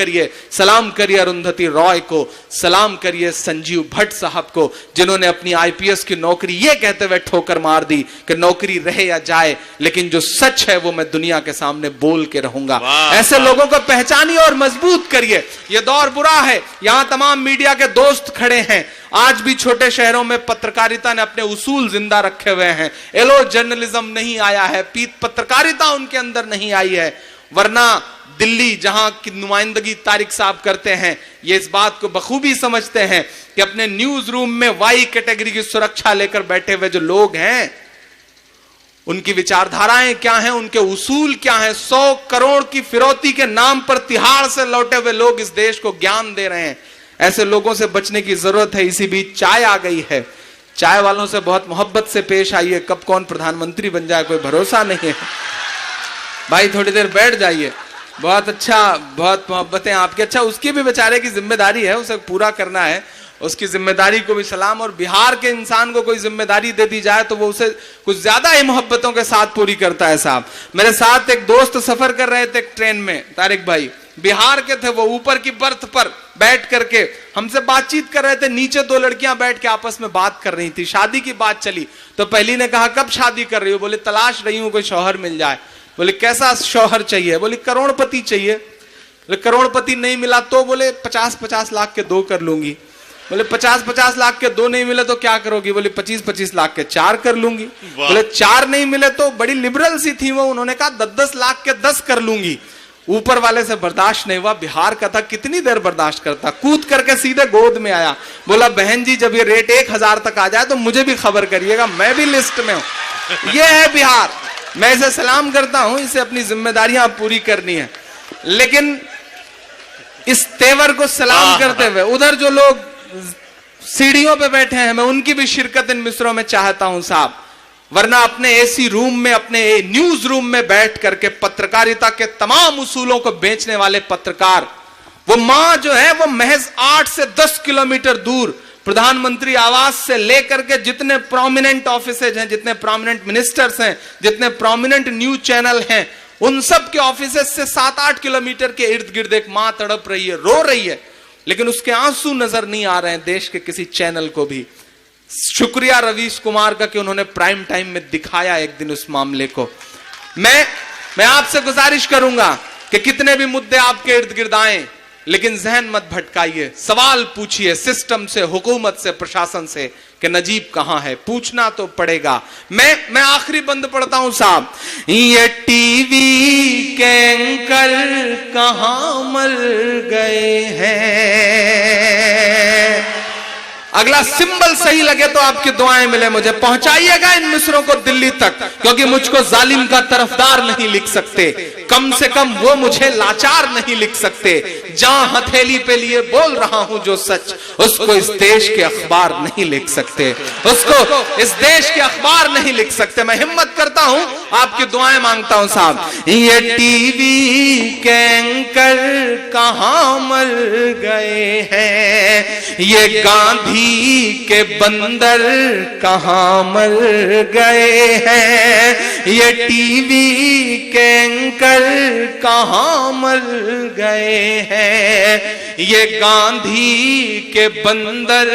करिए अरुंधति रॉय को, सलाम करिए संजीव भट्ट साहब को, जिन्होंने अपनी आईपीएस की नौकरी ये कहते हुए ठोकर मार दी कि नौकरी रहे या जाए, लेकिन जो सच है वो मैं दुनिया के सामने बोल के रहूंगा। ऐसे लोगों को पहचानिए और मजबूत करिए। यह दौर बुरा है। यहां तमाम मीडिया के दोस्त खड़े हैं। आज भी छोटे शहरों में पत्रकारिता ने अपने उसूल जिंदा रखे हुए हैं। एलो जर्नलिज्म नहीं आया है, पत्रकारिता उनके अंदर नहीं आई है। वरना दिल्ली, जहां की नुमाइंदगी तारिक साहब करते हैं, ये इस बात को बखूबी समझते हैं कि अपने न्यूज रूम में वाई कैटेगरी की सुरक्षा लेकर बैठे हुए जो लोग हैं, उनकी विचारधाराएं क्या हैं, उनके उसूल क्या हैं। 100 करोड़ की फिरौती के नाम पर तिहाड़ से लौटे हुए लोग इस देश को ज्ञान दे रहे हैं। ऐसे लोगों से बचने की जरूरत है। इसी बीच चाय आ गई है। चाय वालों से बहुत मोहब्बत से पेश आइए। कब कौन प्रधानमंत्री बन जाए कोई भरोसा नहीं है। भाई थोड़ी देर बैठ जाइए। बहुत अच्छा, बहुत मोहब्बतें आपकी। अच्छा, उसकी भी बेचारे की जिम्मेदारी है, उसे पूरा करना है। उसकी जिम्मेदारी को भी सलाम। और बिहार के इंसान को कोई जिम्मेदारी दे दी जाए तो वो उसे कुछ ज्यादा ही मोहब्बतों के साथ पूरी करता है। साहब, मेरे साथ एक दोस्त सफर कर रहे थे ट्रेन में, तारिक भाई बिहार के थे। वो ऊपर की बर्थ पर बैठ करके हमसे बातचीत कर रहे थे। नीचे 2 लड़कियां बैठ के आपस में बात कर रही थी। शादी की बात चली तो पहली ने कहा, कब शादी कर रही हो? बोले, तलाश रही हूं कोई शौहर मिल जाए। बोले, कैसा शौहर चाहिए? बोले, करोड़पति चाहिए। बोले, करोड़पति नहीं मिला तो? बोले, 50-50 लाख के 2 कर लूंगी। बोले, 50-50 लाख के 2 नहीं मिले तो क्या करोगी? बोले, 25-25 लाख के 4 कर लूंगी। बोले, 4 नहीं मिले तो? बड़ी लिबरल सी थी वो, उन्होंने कहा 10-10 लाख के 10 कर लूंगी। ऊपर वाले से बर्दाश्त नहीं हुआ। बिहार का था, कितनी देर बर्दाश्त करता। कूद करके सीधे गोद में आया। बोला, बहन जी जब ये रेट 1000 तक आ जाए तो मुझे भी खबर करिएगा, मैं भी लिस्ट में हूं। ये है बिहार। मैं इसे सलाम करता हूं, इसे अपनी जिम्मेदारियां पूरी करनी है। लेकिन इस तेवर को सलाम करते हुए उधर जो लोग सीढ़ियों पे बैठे हैं, मैं उनकी भी शिरकत इन मिसरों में चाहता हूं साहब, वरना अपने एसी रूम में, अपने न्यूज रूम में बैठ करके पत्रकारिता के तमाम उसूलों को बेचने वाले पत्रकार, वो मां जो है वो महज 8 से 10 किलोमीटर दूर प्रधानमंत्री आवास से लेकर के जितने प्रोमिनेंट ऑफिसेज हैं, जितने प्रोमिनेंट मिनिस्टर्स हैं, जितने प्रोमिनेंट न्यूज चैनल हैं, उन सब के ऑफिसेज से 7-8 किलोमीटर के इर्द गिर्द एक मां तड़प रही है, रो रही है, लेकिन उसके आंसू नजर नहीं आ रहे हैं देश के किसी चैनल को भी। शुक्रिया रवीश कुमार का कि उन्होंने प्राइम टाइम में दिखाया एक दिन उस मामले को। मैं आपसे गुजारिश करूंगा कि कितने भी मुद्दे आपके इर्द गिर्द आए, लेकिन जहन मत भटकाइए, सवाल पूछिए सिस्टम से, हुकूमत से, प्रशासन से कि नजीब कहां है, पूछना तो पड़ेगा। मैं आखिरी बंद पढ़ता हूं साहब, ये टीवी के एंकर कहां मर गए हैं। अगला सिंबल सही लगे तो आपकी दुआएं मिले मुझे, पहुंचाइएगा इन मिसरों को दिल्ली तक, क्योंकि मुझको जालिम का तरफदार नहीं लिख सकते, कम से कम वो मुझे लाचार नहीं लिख सकते। जहां हथेली पे लिए बोल रहा हूं जो सच, उसको इस देश के अखबार नहीं लिख सकते, उसको इस देश के अखबार नहीं लिख सकते। मैं हिम्मत करता हूं, आपकी दुआएं मांगता हूं साहब। ये टीवी के एंकर कहां मर गए हैं, ये गांधी के बंदर कहां मर गए हैं, ये टीवी के एंकर कहां मर गए हैं, ये गांधी के बंदर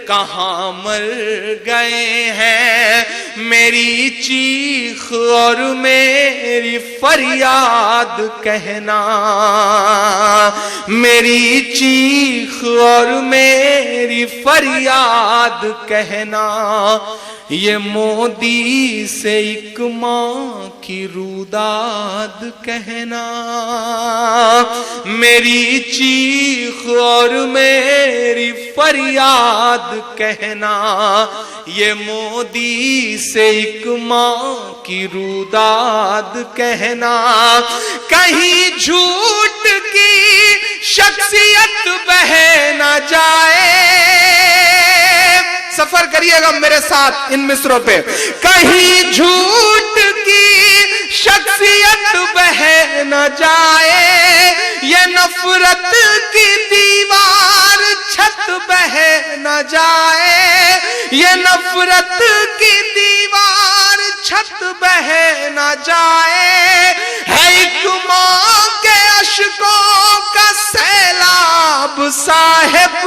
कहां मर गए हैं। मेरी चीख और मेरी फरियाद कहना, मेरी चीख और मेरी फरियाद कहना, ये मोदी से एक मां की रुदाद कहना। मेरी चीख और मेरी फरियाद कहना, ये मोदी से एक मां की रुदाद कहना। कहीं झूठ की शख्सियत बह न जाए, सफर करिएगा मेरे साथ इन मिसरों पे, कहीं झूठ की शख्सियत बह न जाए, ये नफरत की दीवार छत बह न जाए, ये नफरत की दीवार छत बह न जाए। है एक मां के अश्कों का सैलाब साहिब,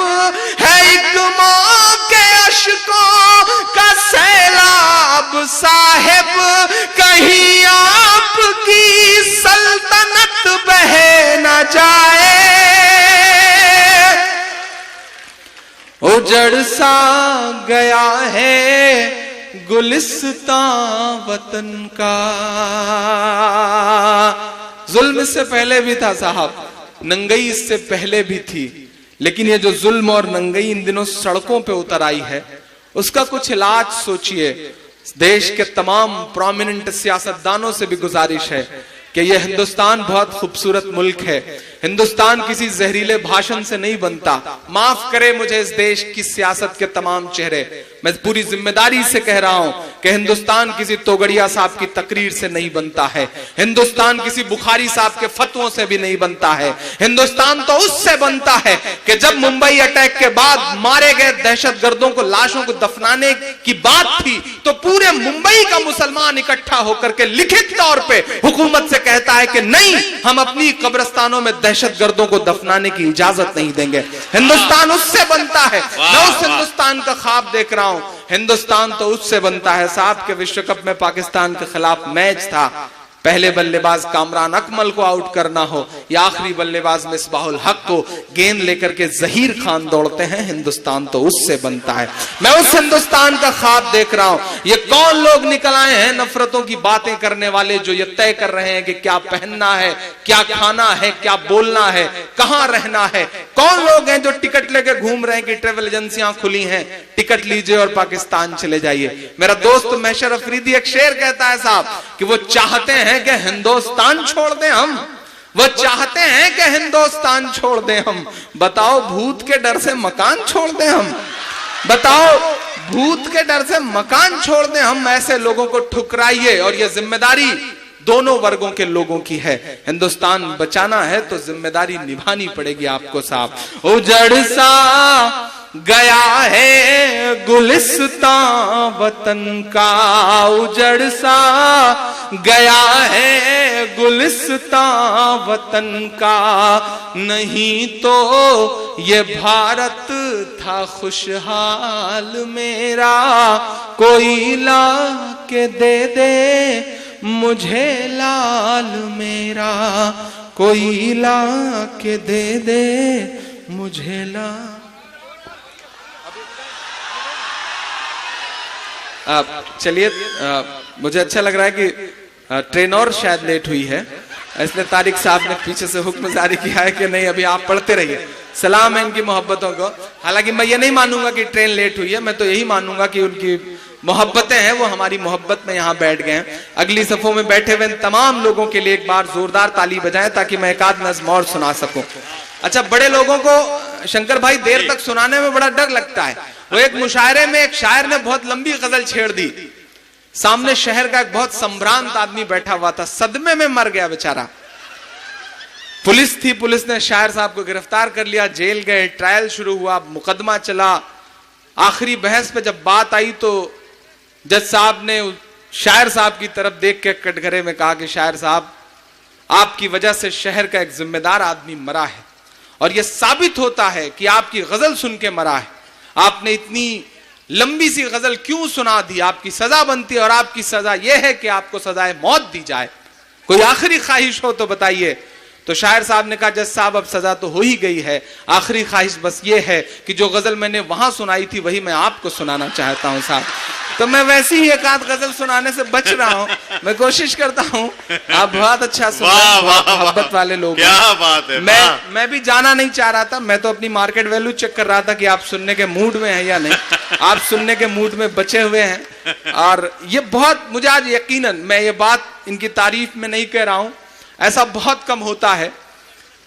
है एक मां के अश्कों का सैलाब साहिब, कहीं आपकी सल्तनत बह न जाए। उजड़ सा गया है गुलिस्तां वतन का। जुल्म इससे पहले भी था साहब, नंगई इससे पहले भी थी, लेकिन ये जो जुल्म और नंगई इन दिनों सड़कों पे उतर आई है, उसका कुछ इलाज सोचिए। देश के तमाम प्रोमिनेंट सियासतदानों से भी गुजारिश है कि यह हिंदुस्तान बहुत खूबसूरत मुल्क है, हिंदुस्तान किसी जहरीले भाषण से नहीं बनता। माफ करे मुझे इस देश की सियासत के तमाम चेहरे, मैं पूरी जिम्मेदारी से कह रहा हूं कि हिंदुस्तान किसी तोगड़िया साहब की तकरीर से नहीं बनता है, हिंदुस्तान किसी बुखारी साहब के फतवों से भी नहीं बनता है। हिंदुस्तान तो उससे बनता है कि जब मुंबई अटैक के बाद मारे गए दहशतगर्दों को, लाशों को दफनाने की बात थी, तो पूरे मुंबई का मुसलमान इकट्ठा होकर के लिखित तौर पे हुकूमत से कहता है कि नहीं, हम अपनी कब्रिस्तानों में दहशतगर्दों को दफनाने की इजाजत नहीं देंगे। हिंदुस्तान उससे बनता है। मैं उस हिंदुस्तान का ख्वाब देख रहा हूं। हिंदुस्तान तो उससे बनता है। साहब के विश्व कप में पाकिस्तान के खिलाफ मैच था, पहले बल्लेबाज कामरान अकमल को आउट करना हो या आखिरी बल्लेबाज मिसबाहुल हक को गेंद लेकर के जहीर खान दौड़ते हैं, हिंदुस्तान तो उससे बनता है। मैं उस हिंदुस्तान का ख्वाब देख रहा हूं। ये कौन लोग निकल आए हैं नफरतों की बातें करने वाले, जो ये तय कर रहे हैं कि क्या पहनना है, क्या खाना है, क्या बोलना है, कहां रहना है। कौन लोग हैं जो टिकट लेकर घूम रहे हैं कि ट्रेवल एजेंसियां खुली हैं, टिकट लीजिए और पाकिस्तान चले जाइए। मेरा दोस्त महशर अफरीदी एक शेर कहता है साहब कि वो चाहते हैं कि हिंदुस्तान छोड़ दें हम, वो चाहते हैं कि हिंदुस्तान छोड़ दें हम। बताओ भूत के डर से मकान छोड़ दें हम? बताओ भूत के डर से मकान छोड़ दें हम? ऐसे लोगों को ठुकराइए। और ये जिम्मेदारी दोनों वर्गों के लोगों की है। हिंदुस्तान बचाना है तो जिम्मेदारी निभानी पड़ेगी आपको साहब। उजड़ सा गया है गुलिस्तां वतन का, उजड़ सा गया है गुलिस्तां वतन का, नहीं तो ये भारत था खुशहाल मेरा, कोई ला के दे दे मुझे लाल मेरा, कोई ला के दे दे मुझे लाल। चलिए, मुझे अच्छा लग रहा है कि ट्रेन और शायद लेट हुई है, इसलिए तारिक साहब ने पीछे से हुक्म जारी किया है कि नहीं अभी आप पढ़ते रहिए। सलाम है इनकी मोहब्बतों को। हालांकि मैं ये नहीं मानूंगा कि ट्रेन लेट हुई है, मैं तो यही मानूंगा कि उनकी मोहब्बतें हैं, वो हमारी मोहब्बत में यहाँ बैठ गए हैं। अगली सफों में बैठे हुए तमाम लोगों के लिए एक बार जोरदार ताली बजाएं ताकि मैं एक आध नज़्म और सुना सकूं। अच्छा, बड़े लोगों को शंकर भाई देर तक सुनाने में बड़ा डर लगता है। वो एक मुशायरे में एक शायर ने बहुत लंबी गजल छेड़ दी, सामने शहर का एक बहुत संभ्रांत आदमी बैठा हुआ था, सदमे में मर गया बेचारा। पुलिस थी, पुलिस ने शायर साहब को गिरफ्तार कर लिया, जेल गए, ट्रायल शुरू हुआ, मुकदमा चला। आखिरी बहस पे जब बात आई तो जज साहब ने शायर साहब की तरफ देख के कटघरे में कहा कि शायर साहब, आपकी वजह से शहर का एक जिम्मेदार आदमी मरा है और यह साबित होता है कि आपकी गजल सुन के मरा है। आपने इतनी लंबी सी गजल क्यों सुना दी? आपकी सजा बनती है और आपकी सजा यह है कि आपको सजाए मौत दी जाए। कोई आखिरी ख्वाहिश हो तो बताइए। तो शायर साहब ने कहा जज साहब अब सजा तो हो ही गई है, आखिरी ख्वाहिश बस ये है कि जो गजल मैंने वहां सुनाई थी वही मैं आपको सुनाना चाहता हूं साहब। तो मैं वैसे ही एक आध गजल सुनाने से बच रहा हूं, मैं कोशिश करता हूं। आप बहुत अच्छा सुन रहे हैं, बहुत मोहब्बत वाले लोग। क्या बात है। मैं भी जाना नहीं चाह रहा था, मैं तो अपनी मार्केट वैल्यू चेक कर रहा था कि आप सुनने के मूड में हैं या नहीं। आप सुनने के मूड में बचे हुए हैं और ये बहुत, मुझे आज यकीनन, मैं ये बात इनकी तारीफ में नहीं कह रहा हूं, ऐसा बहुत कम होता है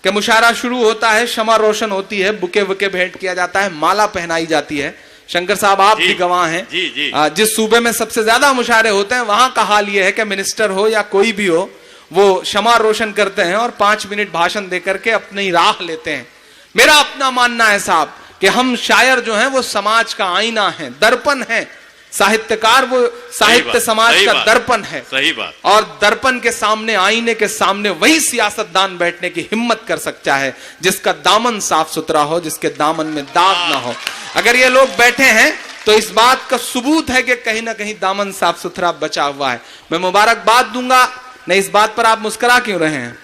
कि मुशायरा शुरू होता है, शमा रोशन होती है, बुके वुके भेंट किया जाता है, माला पहनाई जाती है। शंकर साहब आप भी गवाह हैं। जी, जी। जिस सूबे में सबसे ज्यादा मुशायरे होते हैं वहां का हाल यह है कि मिनिस्टर हो या कोई भी हो, वो शमा रोशन करते हैं और 5 मिनट भाषण देकर के अपनी राह लेते हैं। मेरा अपना मानना है साहब कि हम शायर जो हैं वो समाज का आईना है, दर्पण है। साहित्यकार वो साहित्य समाज का दर्पण है। सही बात। और दर्पण के सामने, आईने के सामने वही सियासतदान बैठने की हिम्मत कर सकता है जिसका दामन साफ सुथरा हो, जिसके दामन में दाग ना हो। अगर ये लोग बैठे हैं तो इस बात का सबूत है कि कहीं ना कहीं दामन साफ सुथरा बचा हुआ है। मैं मुबारकबाद दूंगा। नहीं, इस बात पर आप मुस्कुरा क्यों रहे हैं?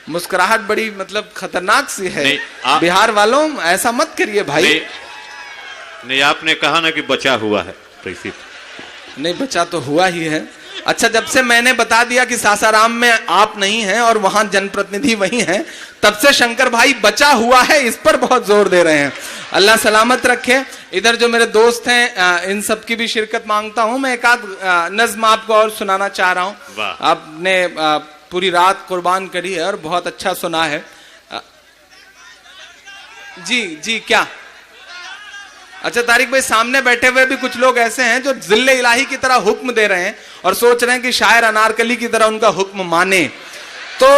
मुस्कुराहट बड़ी मतलब खतरनाक सी है। बिहार वालों ऐसा मत करिए भाई। नहीं, आपने कहा ना कि बचा हुआ है, नहीं बचा तो हुआ ही है। अच्छा, जब से मैंने बता दिया कि सासाराम में आप नहीं हैं और वहां जनप्रतिनिधि वही हैं, तब से शंकर भाई बचा हुआ है इस पर बहुत जोर दे रहे हैं। अल्लाह सलामत रखे। इधर जो मेरे दोस्त हैं इन सब की भी शिरकत मांगता हूं। मैं एक आध नज्म आपको और सुनाना चाह रहा हूं। आपने पूरी रात कुर्बान करी है और बहुत अच्छा सुना है। जी जी, क्या? अच्छा तारिक भाई, सामने बैठे हुए भी कुछ लोग ऐसे हैं जो जिल्ले इलाही की तरह हुक्म दे रहे हैं और सोच रहे हैं कि शायर अनारकली की तरह उनका हुक्म माने। तो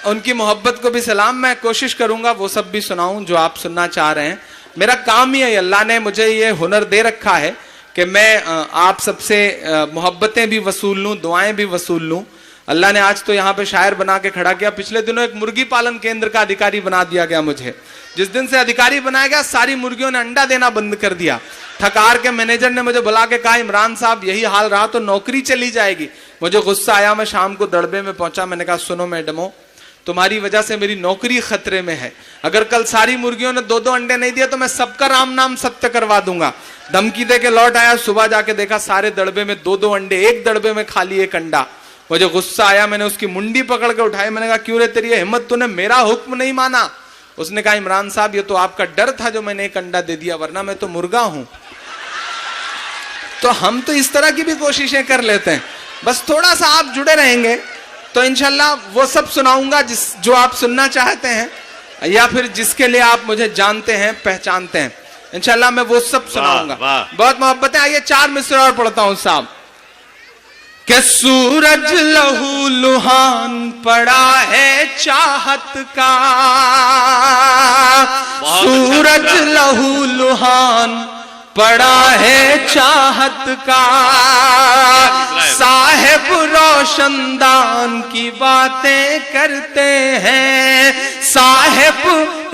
उनकी मोहब्बत को भी सलाम। मैं कोशिश करूंगा वो सब भी सुनाऊं जो आप सुनना चाह रहे हैं। मेरा काम ही है, अल्लाह ने मुझे ये हुनर दे रखा है कि मैं आप सबसे मोहब्बतें भी वसूल लूं, दुआएं भी वसूल लूं। अल्लाह ने आज तो यहाँ पे शायर बना के खड़ा किया। पिछले दिनों एक मुर्गी पालन केंद्र का अधिकारी बना दिया गया मुझे। जिस दिन से अधिकारी बनाया गया सारी मुर्गियों ने अंडा देना बंद कर दिया। ठकार के मैनेजर ने मुझे बुला के कहा, इमरान साहब यही हाल रहा तो नौकरी चली जाएगी। मुझे गुस्सा आया, मैं शाम को दड़बे में पहुंचा। मैंने कहा सुनो मैडमो, तुम्हारी वजह से मेरी नौकरी खतरे में है। अगर कल सारी मुर्गियों ने 2-2 अंडे नहीं दिए तो मैं सबका राम नाम सत्य करवा दूंगा। धमकी दे के लौट आया। सुबह जाके देखा सारे दड़बे में 2-2 अंडे, एक दड़बे में खाली एक अंडा। मुझे गुस्सा आया, मैंने उसकी मुंडी पकड़ के उठाई। मैंने कहा क्यों रे तेरी हिम्मत, तूने मेरा हुक्म नहीं माना? उसने कहा इमरान साहब ये तो आपका डर था जो मैंने एक अंडा दे दिया, वरना मैं तो मुर्गा हूं। तो हम तो इस तरह की भी कोशिशें कर लेते हैं। बस थोड़ा सा आप जुड़े रहेंगे तो इंशाल्लाह वो सब सुनाऊंगा जो आप सुनना चाहते हैं, या फिर जिसके लिए आप मुझे जानते हैं, पहचानते हैं। इंशाल्लाह मैं वो सब सुनाऊंगा। बहुत मोहब्बत है। आइए 4 मिसरे और पढ़ता हूं साहब। कि सूरज लहू लुहान पड़ा है चाहत का, सूरज लहू लुहान पड़ा है चाहत का, साहिब रोशनदान की बातें करते हैं, साहिब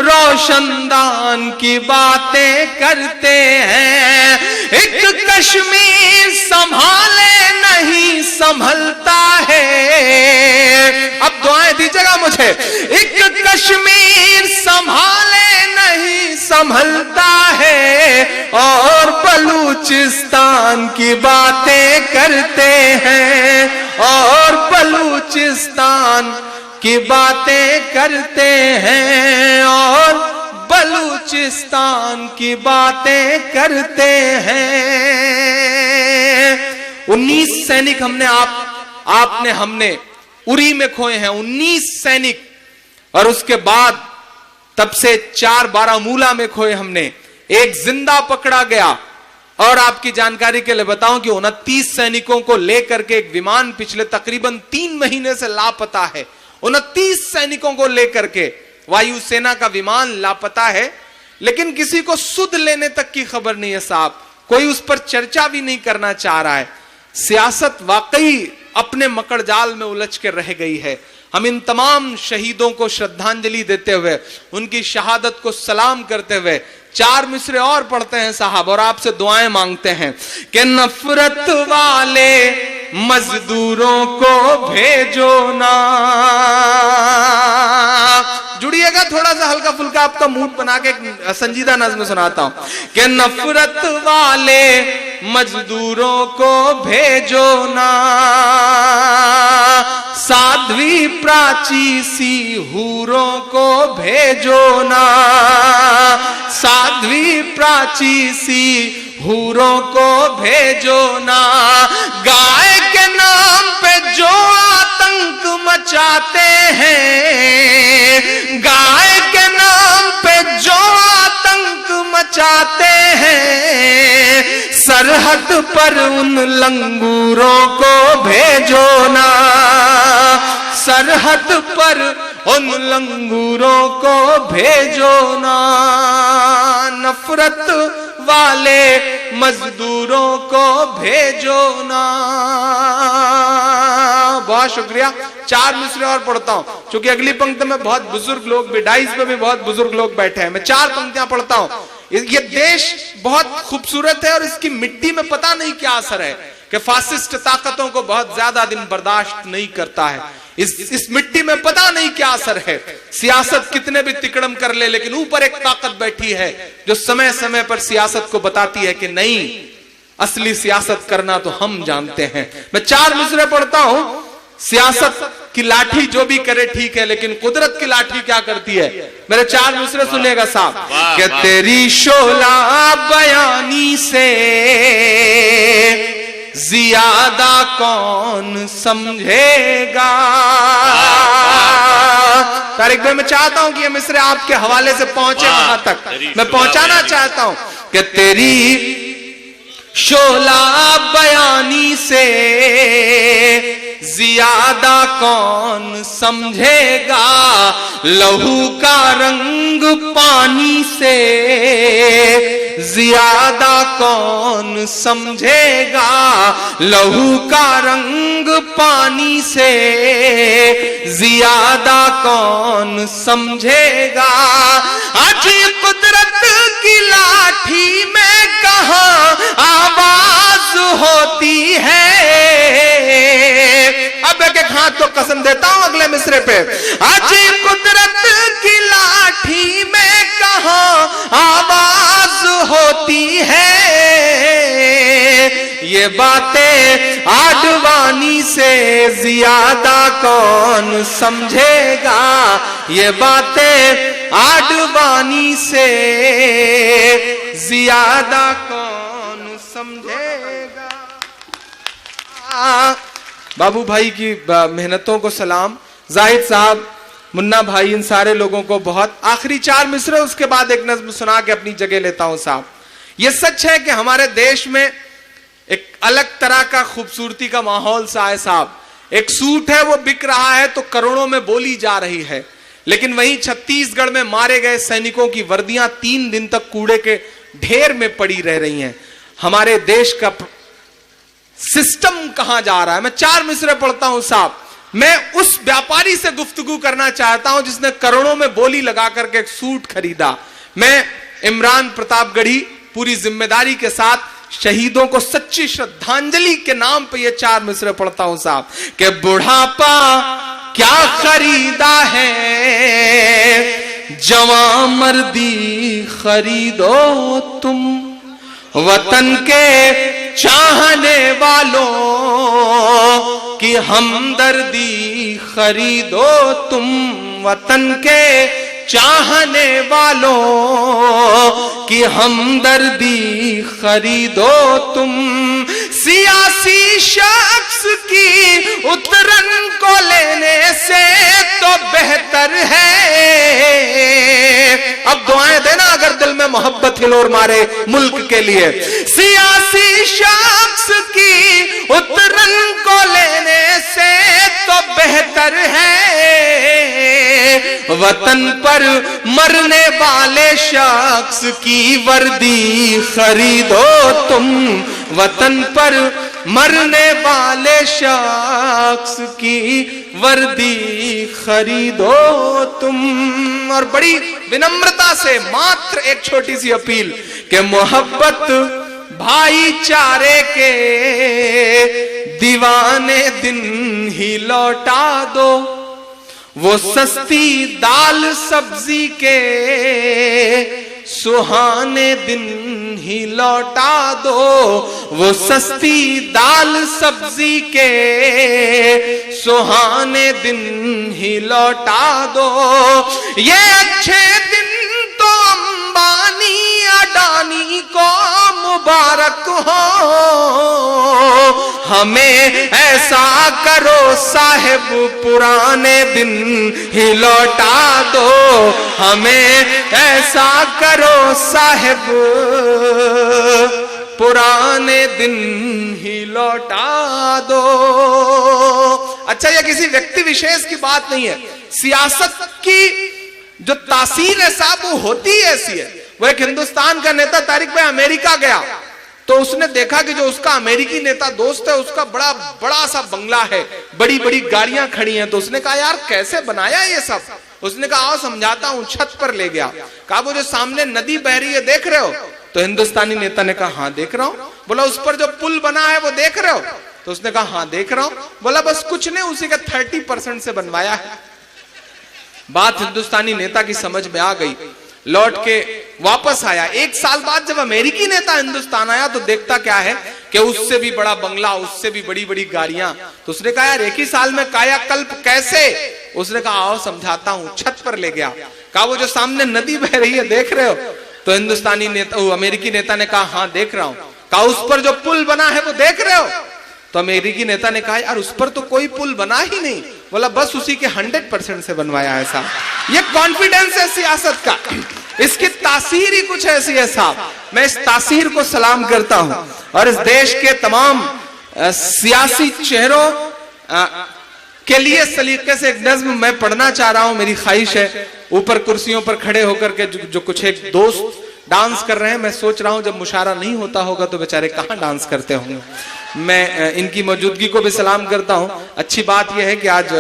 रोशनदान की बातें करते हैं। एक कश्मीर संभाले नहीं संभलता है, अब दुआएं दीजिएगा मुझे। एक कश्मीर संभाले नहीं संभलता है, और बलूचिस्तान की बातें करते हैं, और बलूचिस्तान की बातें करते हैं, और बलूचिस्तान की बातें करते हैं। 19 सैनिक हमने उरी में खोए हैं, 19 सैनिक। और उसके बाद तब से 4 बारामूला में खोए हमने, एक जिंदा पकड़ा गया। और आपकी जानकारी के लिए बताऊं कि 29 सैनिकों को लेकर के एक विमान पिछले तकरीबन 3 महीने से लापता है। 29 सैनिकों को लेकर के वायुसेना का विमान लापता है, लेकिन किसी को सुध लेने तक की खबर नहीं है साहब। कोई उस पर चर्चा भी नहीं करना चाह रहा है। सियासत वाकई अपने मकड़जाल में उलझ के रह गई है। हम इन तमाम शहीदों को श्रद्धांजलि देते हुए, उनकी शहादत को सलाम करते हुए 4 मिसरे और पढ़ते हैं साहब, और आपसे दुआएं मांगते हैं कि नफरत वाले मजदूरों को भेजो ना। जुड़िएगा, थोड़ा सा हल्का फुल्का आपका मूड बना के संजीदा नज़्म सुनाता हूं कि नफरत वाले मजदूरों को भेजो ना, साध्वी प्राची सी हूरों को भेजो ना, साध्वी प्राची सी हूरों को भेजो ना। गाय के नाम पे जो आतंक मचाते हैं, गाय के नाम पे जो आतंक मचाते हैं, सरहद पर उन लंगूरों को भेजो ना, सरहद पर उन लंगूरों को भेजो ना। नफरत वाले मजदूरों को भेजो ना। बहुत शुक्रिया। 4 मिसरे और पढ़ता हूं, क्योंकि अगली पंक्ति में बहुत बुजुर्ग लोग भी, डाइस में भी बहुत बुजुर्ग लोग बैठे हैं। मैं 4 पंक्तियां पढ़ता हूं। ये देश बहुत खूबसूरत है, और इसकी मिट्टी में पता नहीं क्या असर है कि फासिस्ट ताकतों को बहुत ज्यादा दिन बर्दाश्त नहीं करता है। इस मिट्टी में पता नहीं क्या असर है। सियासत कितने भी तिकड़म कर ले, लेकिन ऊपर एक ताकत बैठी है जो समय समय पर सियासत को बताती है कि नहीं, असली सियासत करना तो हम जानते हैं। मैं 4 मिसरे पढ़ता हूं। सियासत की लाठी जो भी करे ठीक है, लेकिन कुदरत की लाठी क्या करती है? मेरे 4 मिसरे सुनिएगा साहब। कि तेरी शोला बयानी से ज्यादा कौन समझेगा। तारिक भाई, मैं चाहता हूं कि ये मिसरे आपके हवाले से पहुंचे वहां तक। मैं पहुंचाना चाहता हूं कि तेरी शोला बयानी से ज्यादा कौन समझेगा, लहू का रंग पानी से ज्यादा कौन समझेगा, लहू का रंग पानी से ज्यादा कौन समझेगा। आज कुदरत की लाठी में कहां आवाज होती है। अब एक हाथ तो कसम देता हूं अगले मिसरे पे। आज कुदरत की लाठी में कहां आवाज होती है। ये बातें आडवाणी से ज्यादा कौन समझेगा, ये बातें आडवाणी से ज्यादा कौन समझेगा। बाबू भाई की मेहनतों को सलाम, जाहिद साहब, मुन्ना भाई, इन सारे लोगों को बहुत। आखिरी 4 मिसरे उसके बाद एक नज्म सुना के अपनी जगह लेता हूं साहब। यह सच है कि हमारे देश में एक अलग तरह का खूबसूरती का माहौल सा है साहब। एक सूट है वो बिक रहा है तो करोड़ों में बोली जा रही है, लेकिन वहीं छत्तीसगढ़ में मारे गए सैनिकों की वर्दियां 3 दिन तक कूड़े के ढेर में पड़ी रह रही हैं। हमारे देश का सिस्टम कहां जा रहा है? मैं 4 मिसरे पढ़ता हूं साहब। मैं उस व्यापारी से गुफ्तगू करना चाहता हूं जिसने करोड़ों में बोली लगा करके एक सूट खरीदा। मैं इमरान प्रतापगढ़ी पूरी जिम्मेदारी के साथ शहीदों को सच्ची श्रद्धांजलि के नाम पे ये 4 मिसरे पढ़ता हूं साहब कि बुढ़ापा क्या खरीदा है, जवां मर्दी खरीदो तुम, वतन के चाहने वालों की हमदर्दी खरीदो तुम, वतन के चाहने वालों की हमदर्दी खरीदो तुम। सियासी शख्स की उतरन को लेने से तो बेहतर है, अब दुआएं देना अगर दिल में मोहब्बत हिलोर मारे मुल्क के लिए। सियासी शख्स की उतरन को लेने से तो बेहतर है, वतन पर मरने वाले शख्स की वर्दी खरीदो तुम, वतन पर मरने वाले शख्स की वर्दी खरीदो तुम। और बड़ी विनम्रता से मात्र एक छोटी सी अपील कि मोहब्बत भाईचारे के दीवाने दिन ही लौटा दो, वो सस्ती दाल सब्जी के सुहाने दिन ही लौटा दो, वो सस्ती दाल सब्जी के सुहाने दिन ही लौटा दो। ये अच्छे दिन तो अंबानी अडानी को मुबारक हो, हमें ऐसा करो साहिब पुराने दिन ही लौटा दो, हमें ऐसा करो साहिब पुराने दिन ही लौटा दो। अच्छा, यह किसी व्यक्ति विशेष की बात नहीं है, सियासत की जो तासीर है साहब वो होती ऐसी है। वो एक हिंदुस्तान का नेता तारिक भाई अमेरिका गया तो उसने देखा कि जो उसका अमेरिकी नेता दोस्त है उसका बड़ा बड़ा सा बंगला है, बड़ी बड़ी गाड़ियां खड़ी हैं। तो उसने कहा यार कैसे बनाया ये सब? उसने कहा आओ समझाता हूं। छत पर ले गया, कहा वो जो सामने नदी बह रही है देख रहे हो? तो हिंदुस्तानी नेता ने कहा हाँ देख रहा हूं। बोला उस पर जो पुल बना है वो देख रहे हो? तो उसने कहा हाँ देख रहा हूं। बोला बस कुछ नहीं, उसी का 30% से बनवाया है। बात हिंदुस्तानी नेता की समझ में आ गई, लौट के वापस आया। 1 साल बाद जब अमेरिकी नेता हिंदुस्तान आया तो देखता क्या है कि उससे भी बड़ा बंगला, उससे भी बड़ी बड़ी गाड़ियां। तो उसने कहा यार 1 ही साल में कायाकल्प कैसे? उसने कहा आओ समझाता हूं। छत पर ले गया, कहा वो जो सामने नदी बह रही है देख रहे हो? तो हिंदुस्तानी नेता, अमेरिकी नेता ने कहा हाँ देख रहा हूं। कहा उस पर जो पुल बना है वो देख रहे हो? तो अमेरिकी नेता ने कहा यार उस पर तो कोई पुल बना ही नहीं। बोला बस उसी के 100% से बनवाया है साहब। ये कॉन्फिडेंस है सियासत का, इसकी तासीर ही कुछ ऐसी है साहब। मैं इस तासीर को सलाम करता हूं और इस देश के तमाम सियासी चेहरों के लिए सलीके से एक नज्म मैं पढ़ना चाह रहा हूं। मेरी ख्वाहिश है ऊपर कुर्सियों पर खड़े होकर के जो कुछ एक दोस्त डांस कर रहे हैं, मैं सोच रहा हूं जब मुशारा नहीं होता होगा तो बेचारे कहां डांस करते होंगे। मैं इनकी मौजूदगी को भी सलाम करता हूं। अच्छी बात यह है कि आज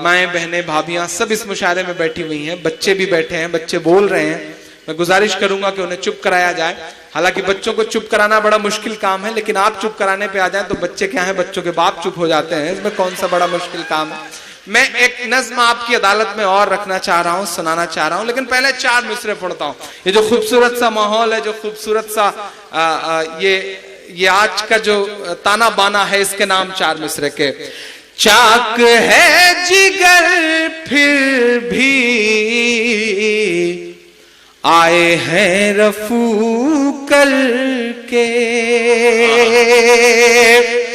माएं बहनें भाभियां सब इस मुशायरे में बैठी हुई हैं, बच्चे भी बैठे हैं, बच्चे बोल रहे हैं। मैं गुजारिश करूंगा कि उन्हें चुप कराया जाए। हालांकि बच्चों को चुप कराना बड़ा मुश्किल काम है, लेकिन आप चुप कराने पे आ जाएं तो बच्चे क्या है, बच्चों के बाप चुप हो जाते हैं। इसमें कौन सा बड़ा मुश्किल काम है। मैं एक नज्म आपकी अदालत में और रखना चाह रहा हूं, सुनाना चाह रहा हूं, लेकिन पहले 4 मिसरे पढ़ता हूं। ये जो खूबसूरत सा माहौल है, जो खूबसूरत सा ये आज का जो ताना बाना है, इसके नाम 4 मिसरे के। चाक है जिगर फिर भी आए हैं रफू करके,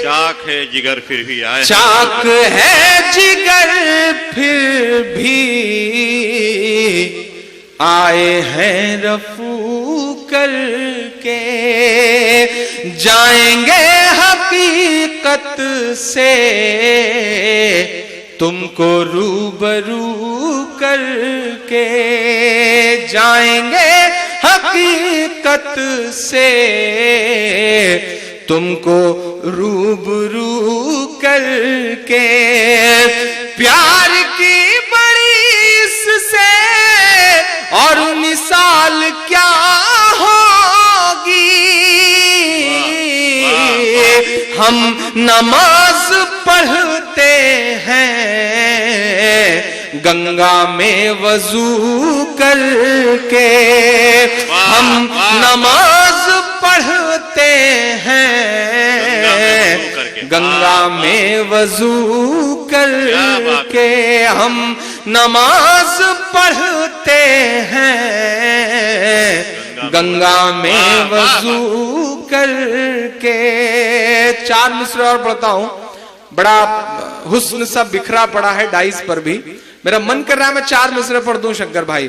चाक है जिगर फिर भी आए, चाक है जिगर फिर भी आए हैं रफू करके, जाएंगे हकीकत से तुमको रूबरू करके, जाएंगे हकीकत से तुमको रूबरू करके। प्यार की बड़ी इससे और मिसाल क्या होगी, हम नमाज पढ़ते हैं गंगा में वजू करके, हम नमाज पढ़ते हैं गंगा में वजू करके, हम नमाज पढ़ते हैं गंगा में वजू करके। 4 मिसरे और पढ़ता हूं, बड़ा हुस्न सा बिखरा पड़ा है डाइस पर भी, मेरा मन कर रहा है मैं 4 मिसरे पढ़ दूं शंकर भाई।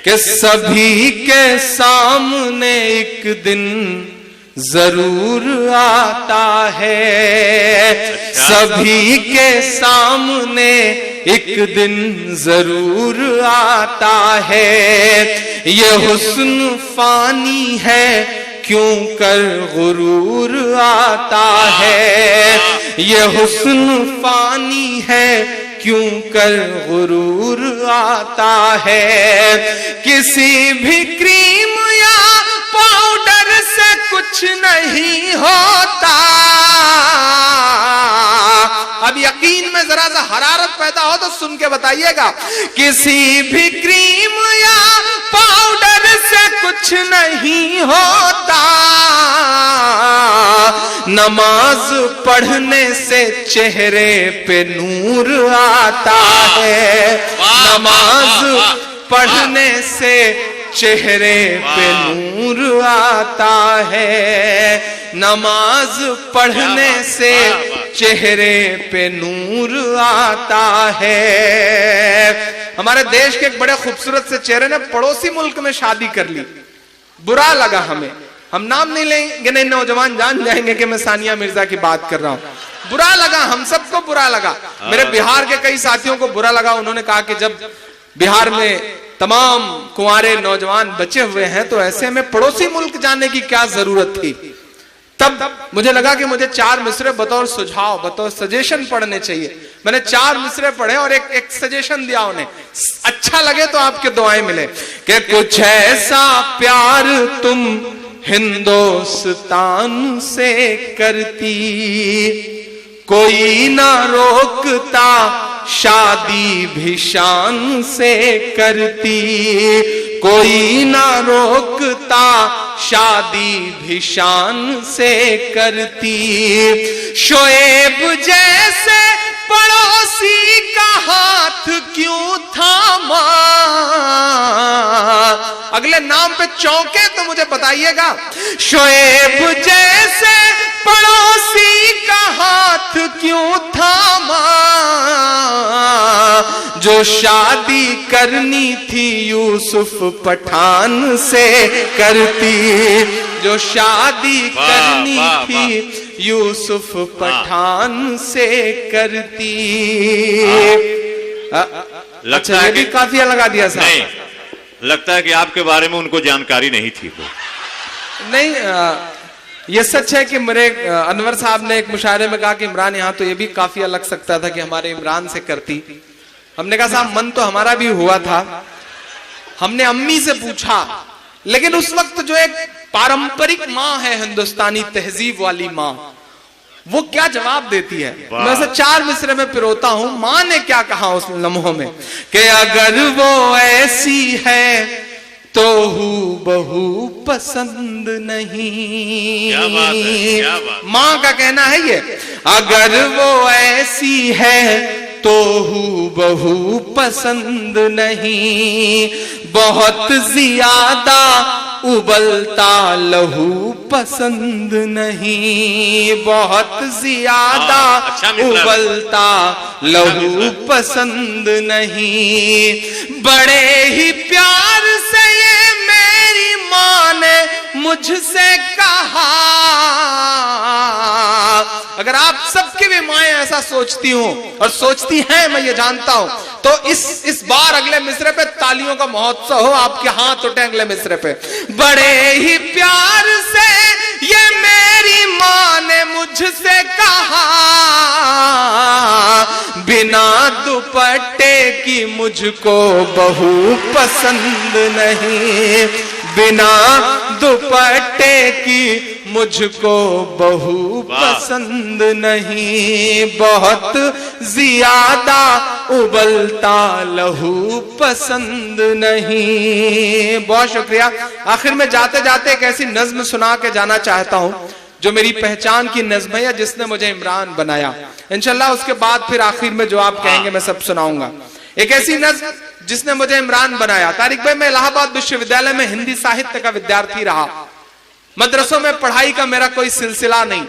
कि सभी के सामने एक दिन जरूर आता है, सभी के सामने एक दिन जरूर आता है, ये हुस्न फानी है क्यों कर गुरूर आता है, ये हुस्न फानी है क्यों कर गुरूर आता है। किसी भी क्रीम या पाउडर से कुछ नहीं होता, अब यकीन में जरा सा हरारत पैदा हो तो सुन के बताइएगा। किसी भी क्रीम या पाउडर से कुछ नहीं होता, नमाज पढ़ने से चेहरे पे नूर आता है, नमाज पढ़ने से चेहरे पे नूर आता है, नमाज पढ़ने से चेहरे पे नूर आता है। हमारे देश के एक बड़े खूबसूरत से चेहरे ने पड़ोसी मुल्क में शादी कर ली, बुरा लगा हमें, हम नाम नहीं लेंगे, नहीं नौजवान जान जाएंगे कि मैं सानिया मिर्जा की बात कर रहा हूं। बुरा लगा, हम सबको बुरा लगा, मेरे बिहार के कई साथियों को बुरा लगा। उन्होंने कहा कि जब बिहार में तमाम कुंवारे नौजवान बचे हुए हैं तो ऐसे में पड़ोसी मुल्क जाने की क्या जरूरत थी। तब मुझे लगा कि मुझे 4 मिसरे बतौर सुझाव, बतौर सजेशन पढ़ने चाहिए। मैंने 4 मिसरे पढ़े और एक सजेशन दिया उन्हें, अच्छा लगे तो आपके दुआएं मिले। कि कुछ ऐसा प्यार तुम हिंदुस्तान से करती, कोई ना रोकता शादी भी शान से करती, कोई ना रोकता शादी भी शान से करती। शोएब जैसे पड़ोसी का हाथ क्यों थामा, अगले नाम पे चौंके तो मुझे बताइएगा। शोएब जैसे पड़ोसी का हाथ क्यों थामा, जो शादी करनी थी यूसुफ पठान से करती, जो शादी करनी थी यूसुफ पठान से करती। लगता है भी काफिया लगा दिया साहब। नहीं, लगता है कि आपके बारे में उनको जानकारी नहीं थी वो। नहीं, ये सच है कि मेरे अनवर साहब ने एक मुशायरे में कहा कि इमरान यहाँ तो ये भी काफिया लग सकता था कि हमारे इमरान से करती। हमने कहा साहब मन तो हमारा भी हुआ था, हमने अम्मी से पूछा, लेकिन उस वक्त जो एक पारंपरिक माँ है हिंदुस्तानी तहजीब वाली माँ, वो क्या जवाब देती है। मैं से 4 मिसरे में पिरोता हूं, माँ ने क्या कहा उस लम्हों में कि अगर वो ऐसी है तो हूबहू पसंद नहीं। क्या बात है, क्या बात। माँ का कहना है ये, अगर वो ऐसी है तो हूबहू पसंद नहीं, बहुत ज्यादा उबलता लहू पसंद नहीं, बहुत ज्यादा उबलता लहू पसंद नहीं। बड़े ही प्यार से ये मेरी माँ ने मुझसे कहा। अगर आप सबकी भी माएँ ऐसा सोचती हो और सोचती हैं, मैं ये जानता हूं, तो इस बार अगले मिसरे पे तालियों का महोत्सव हो, आपके हाथ उठे अगले मिसरे पे। बड़े ही प्यार से ये मेरी माँ ने मुझसे कहा, बिना दुपट्टे की मुझको बहू पसंद नहीं, बिना दुपट्टे की मुझको बहू पसंद नहीं, बहुत ज्यादा उबलता लहू पसंद नहीं। बहुत शुक्रिया। आखिर में जाते जाते एक ऐसी नज्म सुना के जाना चाहता हूं जो मेरी पहचान की नज्म है, जिसने मुझे इमरान बनाया। इंशाल्लाह उसके बाद फिर आखिर में जो आप कहेंगे मैं सब सुनाऊंगा। एक ऐसी नज्म जिसने मुझे इमरान बनाया। तारिक भाई, मैं इलाहाबाद विश्वविद्यालय में हिंदी साहित्य का विद्यार्थी रहा। मदरसों में पढ़ाई का मेरा कोई सिलसिला नहीं।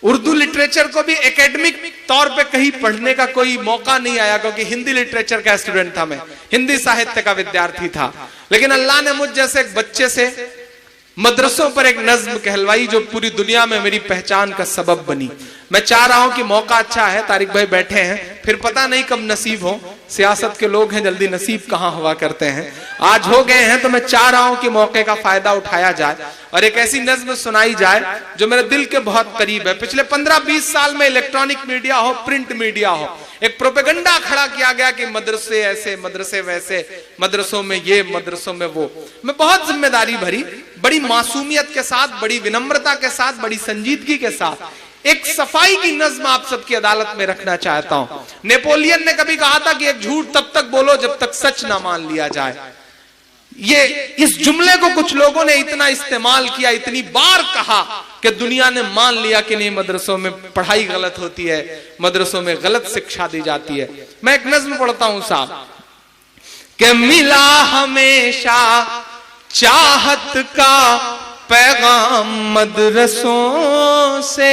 उर्दू लिटरेचर को भी एकेडमिक तौर पे कहीं पढ़ने का कोई मौका नहीं आया, क्योंकि हिंदी लिटरेचर का स्टूडेंट था मैं, हिंदी साहित्य का विद्यार्थी था। लेकिन अल्लाह ने मुझ जैसे एक बच्चे से मदरसों पर एक नज्म कहलवाई जो पूरी दुनिया में मेरी पहचान का सबब बनी। मैं चाह रहा हूं कि मौका अच्छा है, तारिक भाई बैठे हैं, फिर पता नहीं कब नसीब हो, सियासत के लोग हैं, जल्दी नसीब कहां हुआ करते हैं। आज हो गए हैं तो मैं चाह रहा हूं कि मौके का फायदा उठाया जाए और एक ऐसी नज्म सुनाई जाए जो मेरे दिल के बहुत करीब है। पिछले 15-20 साल में इलेक्ट्रॉनिक मीडिया हो, प्रिंट मीडिया हो, एक प्रोपेगेंडा खड़ा किया गया कि मदरसे ऐसे, मदरसे वैसे, मदरसों में ये, मदरसों में वो। मैं बहुत जिम्मेदारी भरी, बड़ी मासूमियत के साथ, बड़ी विनम्रता के साथ, बड़ी संजीदगी के साथ एक सफाई की नज्म आप सबकी अदालत में रखना चाहता हूं। नेपोलियन ने कभी कहा था कि एक झूठ तब तक बोलो जब तक सच ना मान लिया जाए। ये इस जुमले को कुछ लोगों ने इतना इस्तेमाल किया, इतनी बार कहा कि दुनिया ने मान लिया कि नहीं, मदरसों में पढ़ाई गलत होती है, मदरसों में गलत शिक्षा दी जाती है। मैं एक नज्म पढ़ता हूं साहब कि मिला हमेशा चाहत का पैगाम मदरसों से।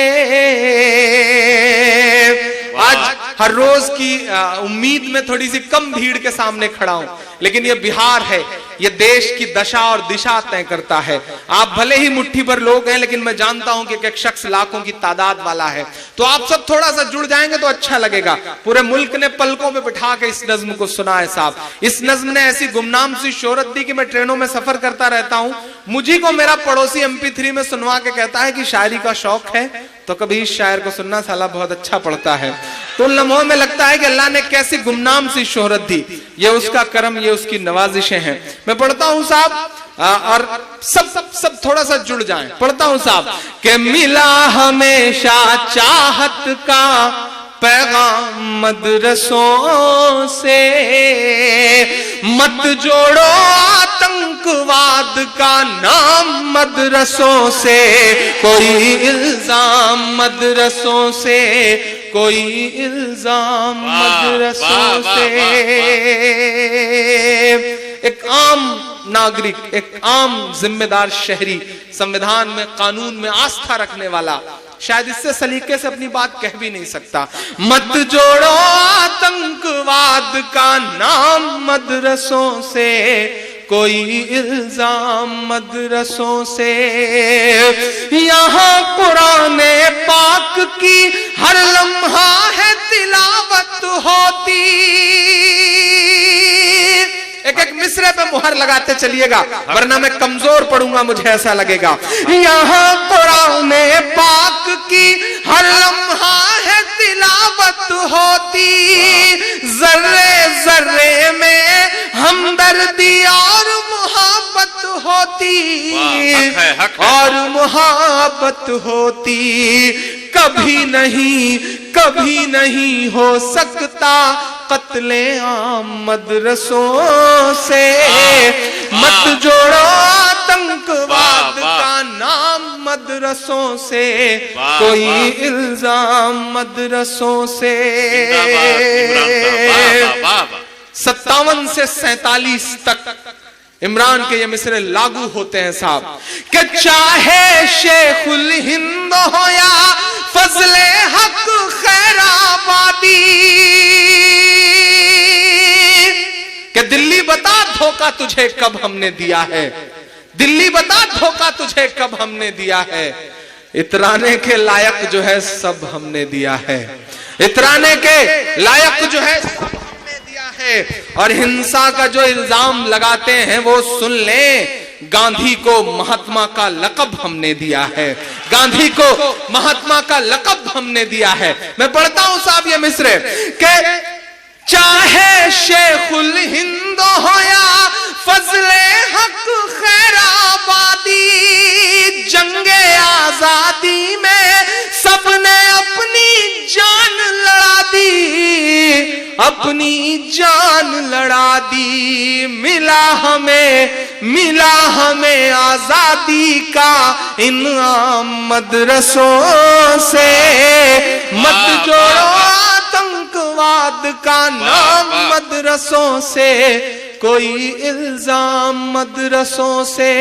आज हर रोज की उम्मीद में थोड़ी सी कम भीड़ के सामने खड़ा हूं, लेकिन ये बिहार है, ये देश की दशा और दिशा तय करता है। आप भले ही मुट्ठी भर लोग हैं, लेकिन मैं जानता हूं कि एक शख्स लाखों की तादाद वाला है। तो आप सब थोड़ा सा जुड़ जाएंगे तो अच्छा लगेगा। पूरे मुल्क ने पलकों पे बिठा के इस नज्म को सुना है साहब। इस नज्म ने ऐसी गुमनाम सी शोहरत दी कि मैं ट्रेनों में सफर करता रहता हूं, मुझी को मेरा पड़ोसी MP3 में सुनवा के कहता है कि शायरी का शौक है तो कभी इस शायर को सुनना, साला बहुत अच्छा पढ़ता है। तो उन लम्हों में लगता है कि अल्लाह ने कैसी गुमनाम सी शोहरत दी। ये उसका करम, ये उसकी नवाजिशें हैं। मैं पढ़ता हूं साहब और सब थोड़ा सा जुड़ जाएं। पढ़ता हूं साहब कि मिला हमेशा चाहत का पैगाम मदरसों से, मत जोड़ो आतंकवाद का नाम मदरसों से, कोई इल्जाम मदरसों से, कोई इल्जाम मदरसों से। एक आम नागरिक, एक आम जिम्मेदार शहरी, संविधान में, कानून में आस्था रखने वाला शायद इससे सलीके से अपनी बात कह भी नहीं सकता। मत जोड़ो आतंकवाद का नाम मदरसों से, कोई इल्जाम मदरसों से। यहाँ कुराने पाक की हर लम्हा है तिलावत होती। एक एक मिसरे पे मुहर लगाते चलिएगा, वरना मैं कमजोर पड़ूंगा, मुझे ऐसा लगेगा। यहाँ कुराने पाक की हर लम्हा है तिलावत होती, जर्रे जर्रे में हमदर्दी और मोहब्बत होती, और मोहब्बत होती। कभी नहीं हो सकता कत्ले आम मदरसों से। मत जोड़ो आतंकवाद का नाम मदरसों से, कोई इल्जाम मदरसों से। 57 से 47 तक इमरान के ये मिसरे लागू होते हैं साहब कि चाहे शेखुल हिंद हो या फजले हक खैराबादी, कि दिल्ली बता धोखा तुझे कब हमने दिया है, दिल्ली बता धोखा तुझे कब हमने दिया है, इतराने के लायक जो है सब हमने दिया है, इतराने के लायक जो है सब हमने दिया है। और हिंसा का जो इल्जाम लगाते हैं वो सुन लें, गांधी को महात्मा का लक़ब हमने दिया है, गांधी को महात्मा का लक़ब हमने दिया है। मैं पढ़ता हूं साहब ये मिसरे के चाहे शेखुल हिंद हो या फजले हक खैराबादी, जंगे आजादी में सबने अपनी जान लड़ा दी, अपनी जान लड़ा दी। मिला हमें आजादी का इनाम मदरसों से, मत जोड़ो आतंकवाद का नाम मदरसों से, कोई इल्जाम मदरसों से।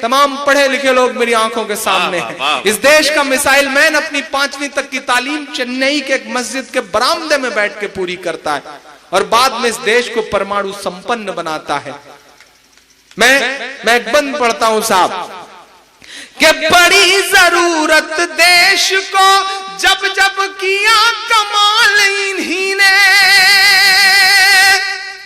तमाम पढ़े लिखे लोग मेरी आंखों के सामने हैं। इस देश का मिसाइल मैन अपनी 5वीं तक की तालीम चेन्नई के एक मस्जिद के बरामदे में बैठ के पूरी करता है और बाद में इस देश को परमाणु संपन्न बनाता है। मैं एक बंद पढ़ता हूं साहब कि बड़ी जरूरत देश को जब जब किया कमाल इन्हीं ने।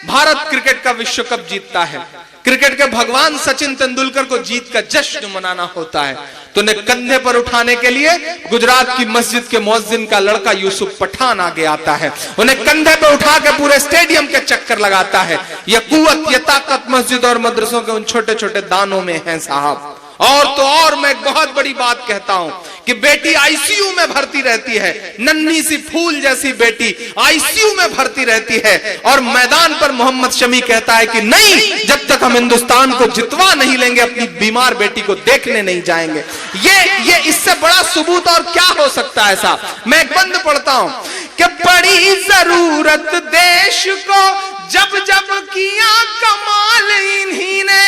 भारत क्रिकेट का विश्व कप जीतता है, क्रिकेट के भगवान सचिन तेंदुलकर को जीत का जश्न मनाना होता है, तो उन्हें कंधे पर उठाने के लिए गुजरात की मस्जिद के मुअज्जिन का लड़का यूसुफ पठान आगे आता है, उन्हें कंधे पर उठा के पूरे स्टेडियम के चक्कर लगाता है। यह कुव्वत, यह ताकत मस्जिद और मदरसों के उन छोटे छोटे दानों में है साहब। और तो और मैं एक बहुत बड़ी बात कहता हूं कि बेटी आईसीयू में भर्ती रहती है, नन्ही सी फूल जैसी बेटी आईसीयू में भर्ती रहती है, और मैदान पर मोहम्मद शमी कहता है कि नहीं, जब तक हम हिंदुस्तान को जितवा नहीं लेंगे अपनी बीमार बेटी को देखने नहीं जाएंगे। ये इससे बड़ा सबूत और क्या हो सकता है साहब। मैं एक बंद पढ़ता हूं कि बड़ी जरूरत देश को जब जब किया कमाल इन्हीं ने,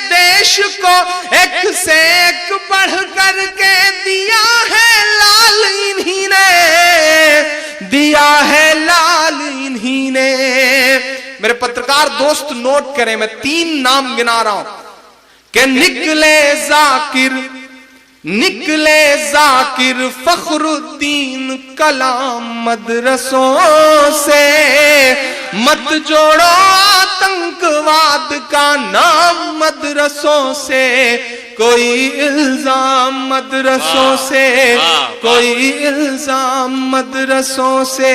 देश को एक से एक बढ़ करके दिया है लाल इन्हीं ने, दिया है लाल इन्हीं ने। मेरे पत्रकार दोस्त नोट करें, मैं 3 नाम गिना रहा हूं कि निकले जाकिर फखरुद्दीन कलाम मदरसों से, मत जोड़ो आतंकवाद का नाम मदरसों से, कोई इल्जाम मदरसों से, कोई इल्जाम मदरसों से।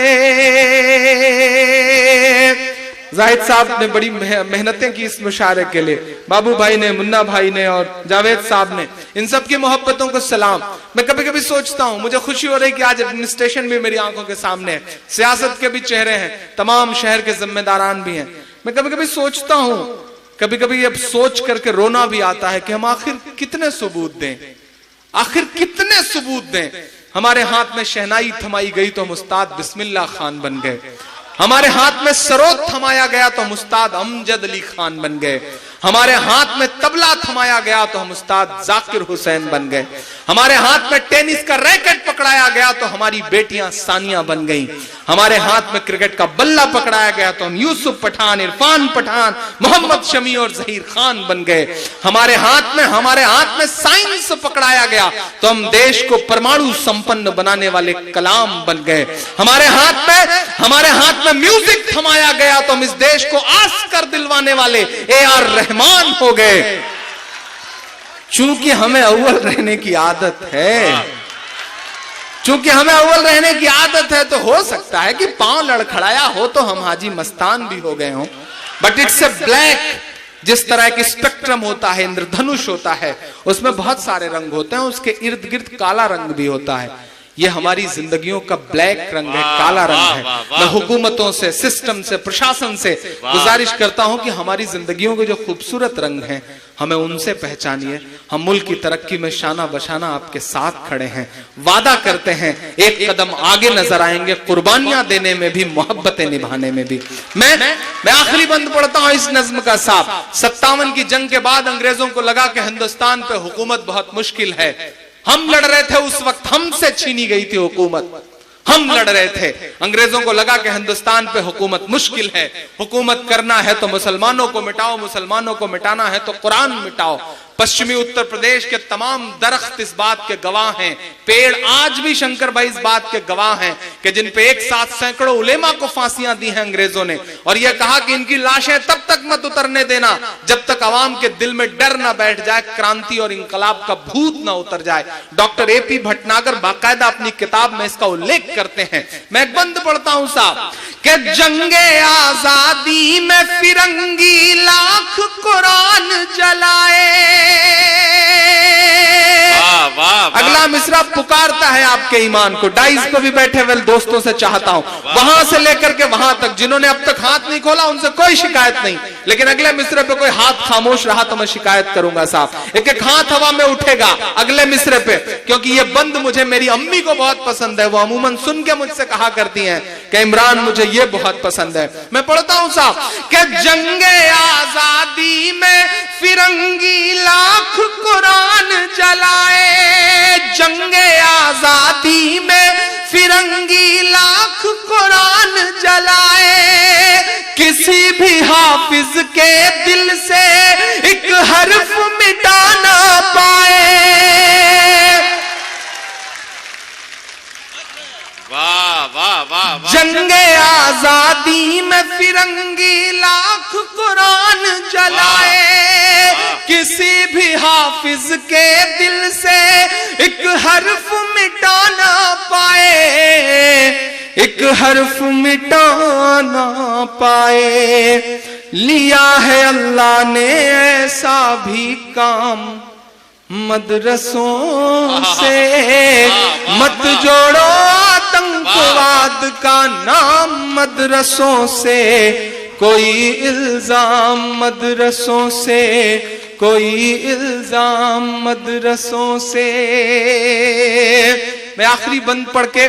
जाहिद साहब ने बड़ी मेहनतें की इस मुशायरे के लिए, बाबू भाई ने, मुन्ना भाई ने और जावेद साहब ने, इन सब की मोहब्बतों को सलाम। मैं कभी कभी सोचता हूं, मुझे खुशी हो रही कि आज एडमिनिस्ट्रेशन भी मेरी आंखों के सामने है, सियासत के भी चेहरे हैं, तमाम शहर के जिम्मेदारान भी हैं। मैं कभी कभी सोचता हूं, कभी कभी अब सोच करके रोना भी आता है कि हम आखिर कितने सबूत दें, आखिर कितने सबूत दें। हमारे हाथ में शहनाई थमाई गई तो हम उस्ताद बिस्मिल्लाह खान बन गए, हमारे हाथ में सरोद थमाया गया तो हम उस्ताद अमजद अली खान बन गए, हमारे हाथ में तबला थमाया गया तो हम उस्ताद जाकिर हुसैन बन गए, हमारे हाथ में टेनिस का रैकेट पकड़ाया गया तो हमारी बेटियां सानिया बन गईं, हमारे हाथ में क्रिकेट का बल्ला पकड़ाया गया तो हम यूसुफ पठान, इरफान पठान, मोहम्मद शमी और जहीर खान बन गए, हमारे हाथ में साइंस पकड़ाया गया तो हम देश को परमाणु संपन्न बनाने वाले कलाम बन गए, हमारे हाथ में म्यूजिक थमाया गया तो हम इस देश को ऑस्कर दिलवाने वाले AR रहमान हो गए। चूंकि हमें अव्वल रहने की आदत है, चूंकि हमें अव्वल रहने की आदत है, तो हो सकता है कि पांव लड़खड़ाया हो तो हम हाजी मस्तान भी हो गए हों, बट इट्स ए ब्लैक। जिस तरह की स्पेक्ट्रम होता है, इंद्रधनुष होता है, उसमें बहुत सारे रंग होते हैं, उसके इर्द गिर्द काला रंग भी होता है। ये हमारी जिंदगियों का ब्लैक रंग है, काला रंग है। मैं हुकूमतों से, सिस्टम से, प्रशासन से गुजारिश करता हूं कि हमारी जिंदगियों के जो खूबसूरत रंग हैं हमें उनसे पहचानिए। हम मुल्क की तरक्की में शाना बशाना आपके साथ खड़े हैं, वादा करते हैं एक कदम आगे नजर आएंगे, कुर्बानियां देने में भी, मोहब्बतें निभाने में भी। मैं आखिरी बंद पढ़ता हूं इस नज्म का साफ। 57 की जंग के बाद अंग्रेजों को लगा कि हिंदुस्तान पे हुकूमत बहुत मुश्किल है। हम लड़ रहे थे उस वक्त, हमसे छीनी गई थी हुकूमत, हम लड़ रहे थे। अंग्रेजों को लगा कि हिंदुस्तान पे हुकूमत मुश्किल है, हुकूमत करना है तो मुसलमानों को मिटाओ, मुसलमानों को मिटाना है तो कुरान मिटाओ। पश्चिमी उत्तर प्रदेश के तमाम दरख्त इस बात के गवाह हैं, पेड़ आज भी शंकर भाई इस बात के गवाह हैं कि जिन पे एक साथ सैकड़ों उलेमा को फांसियां दी हैं अंग्रेजों ने, और यह कहा कि इनकी लाशें तब तक मत उतरने देना जब तक अवाम के दिल में डर ना बैठ जाए, क्रांति और इंकलाब का भूत ना उतर जाए। डॉक्टर AP भटनागर बाकायदा अपनी किताब में इसका उल्लेख करते हैं। मैं एक बंद पढ़ता हूं साहब कि जंगे आजादी में फिरंगी लाख कुरान जलाए। अगला मिसरा पुकारता है आपके ईमान को। डाइस पे भी बैठे हुए दोस्तों से चाहता हूं, वहां से लेकर के वहां तक जिन्होंने अब तक हाथ नहीं खोला उनसे कोई शिकायत नहीं, लेकिन अगले मिसरे पे कोई हाथ खामोश रहा तो मैं शिकायत करूंगा साहब। एक हाथ हवा में उठेगा अगले मिसरे पे, क्योंकि ये बंद मुझे मेरी अम्मी को बहुत पसंद है। वो अमूमन सुन के मुझसे कहा करती हैं कि इमरान मुझे ये बहुत पसंद है। मैं पढ़ता हूं साहब कि जंगे आजादी में फिरंगी लाख कुरान जलाए। जंगे आजादी में फिरंगी लाख कुरान जलाए। किसी भी हाफिज के दिल से एक हर्फ मिटा ना पाए। वाह वाह वाह वाह। जंगे आजादी में फिरंगी लाख कुरान जलाए। किसी भी हाफिज के दिल से एक हर्फ मिटा ना पाए, एक हर्फ मिटा ना पाए। लिया है अल्लाह ने ऐसा भी काम मदरसों से, मत जोड़ो आतंकवाद का नाम मदरसों से। कोई इल्जाम मदरसों से, कोई इल्जाम मदरसों से। मैं आखिरी बंद पढ़ के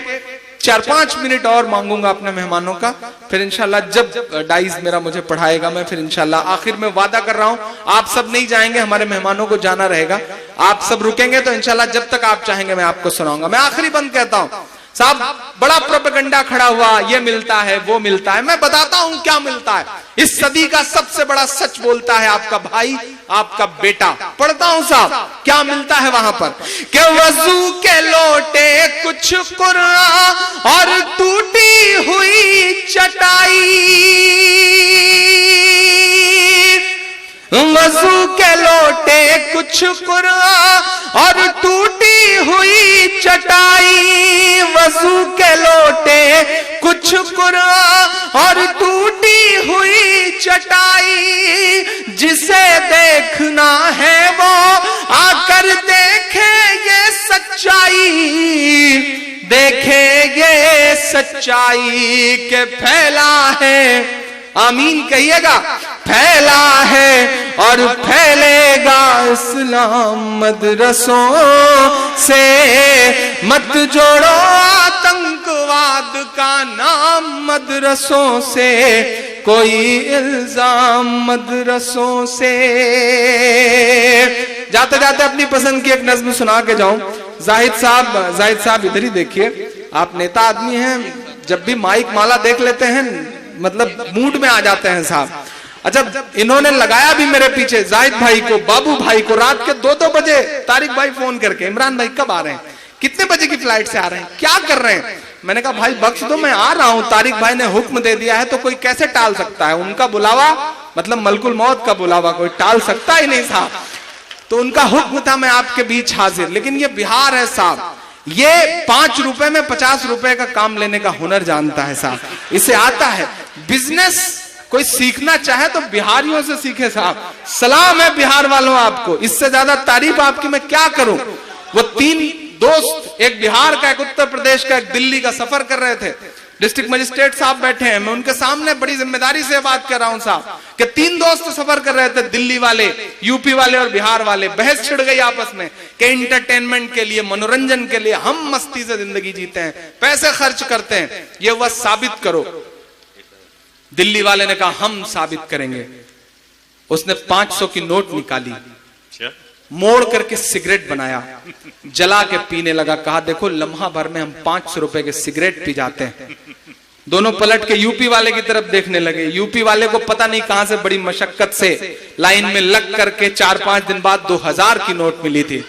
4-5 मिनट और मांगूंगा अपने मेहमानों का, फिर इंशाल्लाह जब डाइस मेरा मुझे पढ़ाएगा मैं फिर इंशाल्लाह आखिर में वादा कर रहा हूं आप सब नहीं जाएंगे, हमारे मेहमानों को जाना रहेगा। आप सब रुकेंगे तो इंशाल्लाह जब तक आप चाहेंगे मैं आपको सुनाऊंगा। मैं आखिरी बंद कहता हूं साहब, बड़ा प्रोपेगेंडा खड़ा हुआ, ये मिलता है वो मिलता है। मैं बताता हूं क्या मिलता है। इस सदी का सबसे बड़ा सच बोलता है आपका भाई, आपका बेटा। पढ़ता हूं साहब क्या मिलता है वहां पर कि वजू के लोटे कुछ कुरान और टूटी हुई चटाई। वजू के लोटे कुछ कुरान और टूटी हुई चटाई। वजू के लोटे कुछ कुरान और टूटी हुई चटाई। जिसे देखना है वो आकर देखे ये सच्चाई, देखे ये सच्चाई के फैला है। आमीन कहिएगा। फैला है और फैलेगा इस्लाम मदरसों से। मत जोड़ो आतंकवाद का नाम मदरसों से। कोई इल्जाम मदरसों से। जाते जाते अपनी पसंद की एक नज्म सुना के जाऊं। जाहिद साहब इधर ही देखिए, आप नेता आदमी हैं, जब भी माइक माला देख लेते हैं मतलब मूड में आ जाते हैं साहब। अच्छा, इन्होंने लगाया भी मेरे पीछे जाहिद भाई को, बाबू भाई को, रात के 2-2 बजे तारिक भाई फोन करके, इमरान भाई कब आ रहे हैं, कितने बजे की फ्लाइट से आ रहे हैं, क्या कर रहे हैं। मैंने कहा भाई बख्श दो, मैं आ रहा हूं, तारिक भाई ने हुक्म दे दिया है तो कोई कैसे टाल सकता है। उनका बुलावा मतलब मलकुल मौत का बुलावा कोई टाल सकता ही नहीं साहब। तो उनका हुक्म था मैं आपके बीच हाजिर। लेकिन ये बिहार है साहब, ये 5 रुपए में 50 रुपए का काम लेने का हुनर जानता है साहब, इसे आता है। बिजनेस कोई सीखना चाहे तो बिहारियों से सीखे साहब। सलाम है बिहार वालों आपको, इससे ज्यादा तारीफ आपकी मैं क्या करूं। वो 3 दोस्त एक बिहार का, एक उत्तर प्रदेश का, एक दिल्ली का सफर कर रहे थे। डिस्ट्रिक्ट मजिस्ट्रेट साहब बैठे हैं, मैं उनके सामने बड़ी जिम्मेदारी से बात कर रहा हूं साहब कि 3 दोस्त सफर कर रहे थे, दिल्ली वाले, यूपी वाले और बिहार वाले। बहस छिड़ गई आपस में कि एंटरटेनमेंट के लिए, मनोरंजन के लिए हम मस्ती से जिंदगी जीते हैं, पैसे खर्च करते हैं, ये वह साबित करो। दिल्ली वाले ने कहा हम साबित करेंगे। उसने 500 की नोट निकाली, मोड़ करके सिगरेट बनाया, जला के पीने लगा। कहा देखो लम्हा भर में हम 500 रुपए के सिगरेट पी जाते हैं। दोनों पलट के यूपी वाले की तरफ देखने लगे। यूपी वाले को पता नहीं कहां से बड़ी मशक्कत से लाइन में लग करके 4-5 दिन बाद 2000 की नोट मिली थी।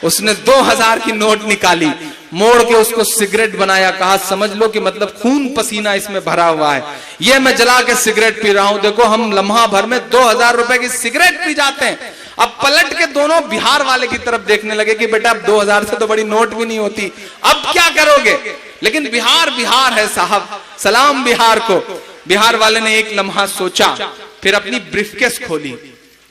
उसने 2000 की नोट निकाली, मोड़ के उसको सिगरेट बनाया। कहा समझ लो कि मतलब खून पसीना इसमें भरा हुआ है, ये मैं जला के सिगरेट पी रहा हूं, देखो हम लम्हा भर में 2000 रुपए की सिगरेट पी जाते हैं। अब पलट के दोनों बिहार वाले की तरफ देखने लगे कि बेटा अब 2000 से तो बड़ी नोट भी नहीं होती, अब क्या करोगे। लेकिन बिहार बिहार है साहब, सलाम बिहार को। बिहार वाले ने एक लम्हा सोचा, फिर अपनी ब्रीफकेस खोली,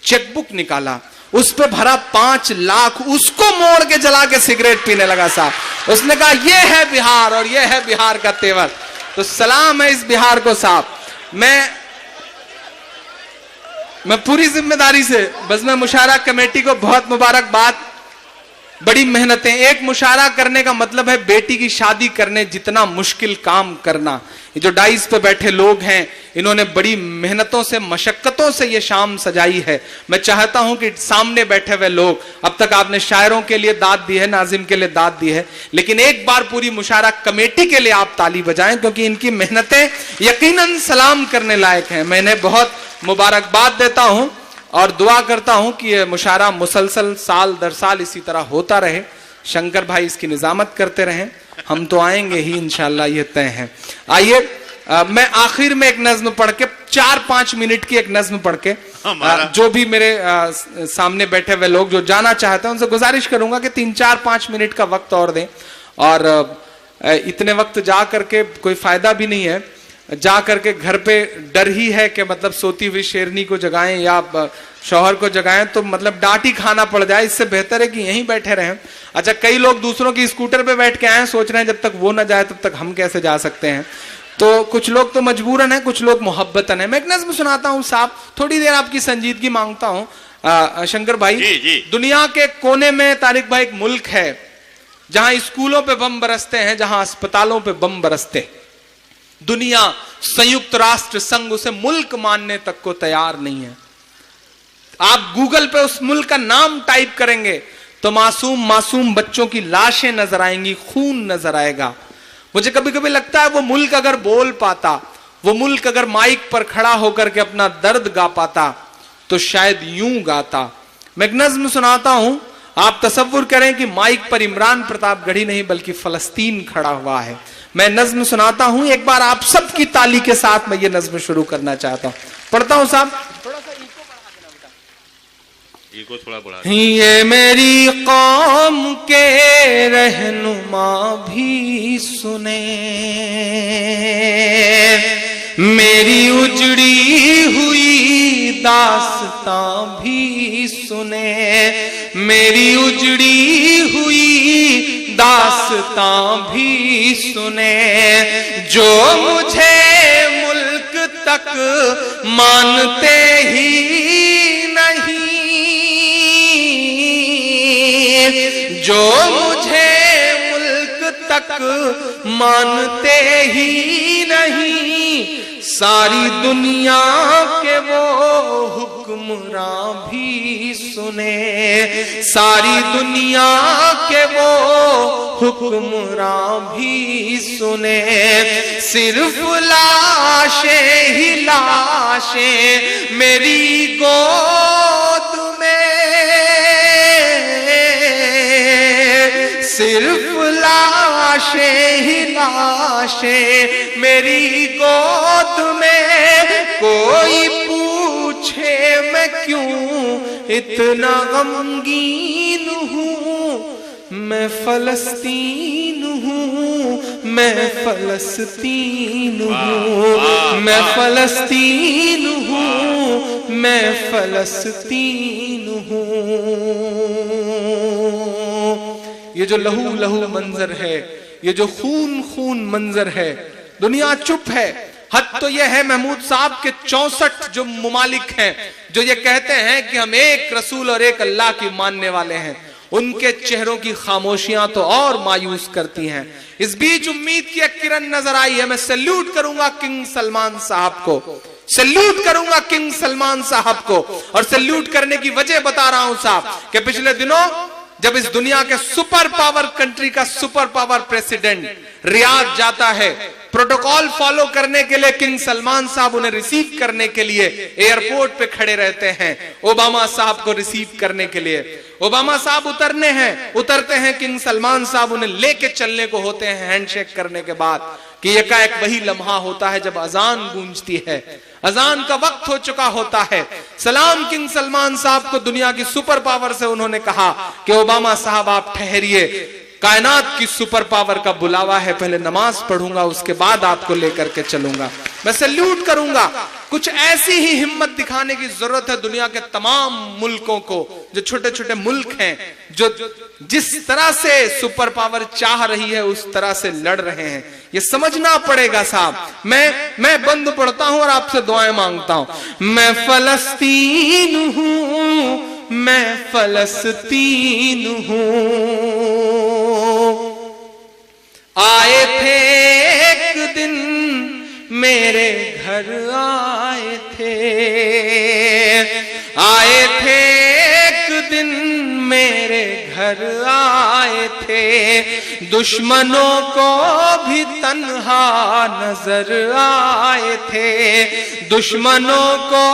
चेकबुक निकाला, उस पे भरा 5 लाख, उसको मोड़ के जला के सिगरेट पीने लगा साहब। उसने कहा ये है बिहार और ये है बिहार का तेवर। तो सलाम है इस बिहार को साहब। मैं पूरी जिम्मेदारी से, बस मैं मुशायरा कमेटी को बहुत मुबारकबाद। बड़ी मेहनतें, एक मुशायरा करने का मतलब है बेटी की शादी करने जितना मुश्किल काम करना। ये जो डाइस पे बैठे लोग हैं, इन्होंने बड़ी मेहनतों से, मशक्कतों से ये शाम सजाई है। मैं चाहता हूं कि सामने बैठे हुए लोग, अब तक आपने शायरों के लिए दाद दी है, नाजिम के लिए दाद दी है, लेकिन एक बार पूरी मुशायरा कमेटी के लिए आप ताली बजाएं, क्योंकि इनकी मेहनतें यकीनन सलाम करने लायक हैं। मैं इन्हें बहुत मुबारकबाद देता हूं और दुआ करता हूं कि यह मुशायरा मुसलसल साल दर साल इसी तरह होता रहे। शंकर भाई इसकी निजामत करते रहें, हम तो आएंगे ही इंशाल्लाह, ये तय है। आइए मैं आखिर में एक नज्म पढ़ के, 4-5 मिनट की एक नज्म पढ़ के, जो भी मेरे सामने बैठे हुए लोग जो जाना चाहते हैं उनसे गुजारिश करूंगा कि 3-4-5 मिनट का वक्त और दें। और इतने वक्त जा करके कोई फायदा भी नहीं है, जा करके घर पे डर ही है कि मतलब सोती हुई शेरनी को जगाएं या शौहर को जगाएं तो मतलब डांट ही खाना पड़ जाए। इससे बेहतर है कि यहीं बैठे रहें। अच्छा, कई लोग दूसरों की स्कूटर पे बैठ के आए, सोच रहे हैं जब तक वो ना जाए तब तक हम कैसे जा सकते हैं। तो कुछ लोग तो मजबूरन है, कुछ लोग मोहब्बतन है। मैं एक नज़्म सुनाता हूँ साहब, थोड़ी देर आपकी संजीदगी मांगता हूँ। शंकर भाई, जी। दुनिया के कोने में तारिक भाई एक मुल्क है जहां स्कूलों पे बम बरसते हैं, जहां अस्पतालों पे बम बरसते। दुनिया, संयुक्त राष्ट्र संघ उसे मुल्क मानने तक को तैयार नहीं है। आप गूगल पे उस मुल्क का नाम टाइप करेंगे तो मासूम बच्चों की लाशें नजर आएंगी, खून नजर आएगा। मुझे कभी कभी लगता है वो मुल्क अगर बोल पाता, वो मुल्क अगर माइक पर खड़ा होकर के अपना दर्द गा पाता तो शायद यूं गाता। मैं एक नज्म सुनाता हूं, आप तसव्वुर करें कि माइक पर इमरान प्रतापगढ़ी नहीं बल्कि फलस्तीन खड़ा हुआ है। मैं नज्म सुनाता हूं, एक बार आप सबकी ताली के साथ मैं ये नज्म शुरू करना चाहता हूं। पढ़ता हूं साहब, थोड़ा सा ईगो थोड़ा बढ़ा। ये मेरी कौम के रहनुमा भी सुने, मेरी उजड़ी हुई दास्तां भी सुने, मेरी उजड़ी हुई दास्तां भी सुने। जो मुझे मुल्क तक मानते ही नहीं, जो मुझे मुल्क तक मानते ही नहीं, सारी दुनिया के वो हुक्मरां भी सुने, सारी दुनिया के वो हुक्मरां भी सुने। सिर्फ लाशें ही लाशें मेरी गोद में, सिर्फ लाशें ही लाशें मेरी गोद में। कोई पूछे मैं क्यों इतना गमगीन हूँ, मैं फलस्तीन हूँ, मैं फलस्तीन हूँ, मैं फलस्तीन हूँ, मैं फलस्तीन हूँ। ये जो लहू लहू मंजर है, ये जो खून खून मंजर है, दुनिया चुप है। हद तो यह है महमूद साहब के 64 जो मुमालिक हैं जो ये कहते हैं कि हम एक रसूल और एक अल्लाह की मानने वाले हैं, उनके चेहरों की खामोशियां तो और मायूस करती हैं। इस बीच उम्मीद की एक किरण नजर आई है। मैं सैल्यूट करूंगा किंग सलमान साहब को, सैल्यूट करूंगा किंग सलमान साहब को। और सैल्यूट करने की वजह बता रहा हूं साहब कि पिछले दिनों जब इस दुनिया के सुपर पावर कंट्री का सुपर पावर प्रेसिडेंट रियाद जाता है, प्रोटोकॉल फॉलो करने के लिए किंग सलमान साहब उन्हें रिसीव करने के लिए एयरपोर्ट पे खड़े रहते हैं, ओबामा साहब को रिसीव करने के लिए। ओबामा साहब उतरते हैं, किंग सलमान साहब उन्हें लेके चलने को होते हैं हैंडशेक करने के बाद कि एकाएक वही लम्हा होता है जब अजान गूंजती है, अजान का वक्त हो चुका होता है। सलाम किंग सलमान साहब को दुनिया की सुपर पावर से उन्होंने कहा कि ओबामा साहब आप ठहरिए, कायनात की सुपर पावर का बुलावा है, पहले नमाज पढ़ूंगा उसके बाद आपको लेकर के चलूंगा। मैं सैल्यूट करूंगा। कुछ ऐसी ही हिम्मत दिखाने की जरूरत है दुनिया के तमाम मुल्कों को, जो छोटे छोटे मुल्क हैं, जो जिस तरह से सुपर पावर चाह रही है उस तरह से लड़ रहे हैं। ये समझना पड़ेगा साहब। मैं बंद पढ़ता हूं और आपसे दुआएं मांगता हूं। मैं फलस्तीन हूं, मैं फलस्तीन हूं, आए थे एक दिन मेरे घर आए थे, आए थे एक दिन मेरे घर आए थे, दुश्मनों को भी तन्हा नजर आए थे, दुश्मनों को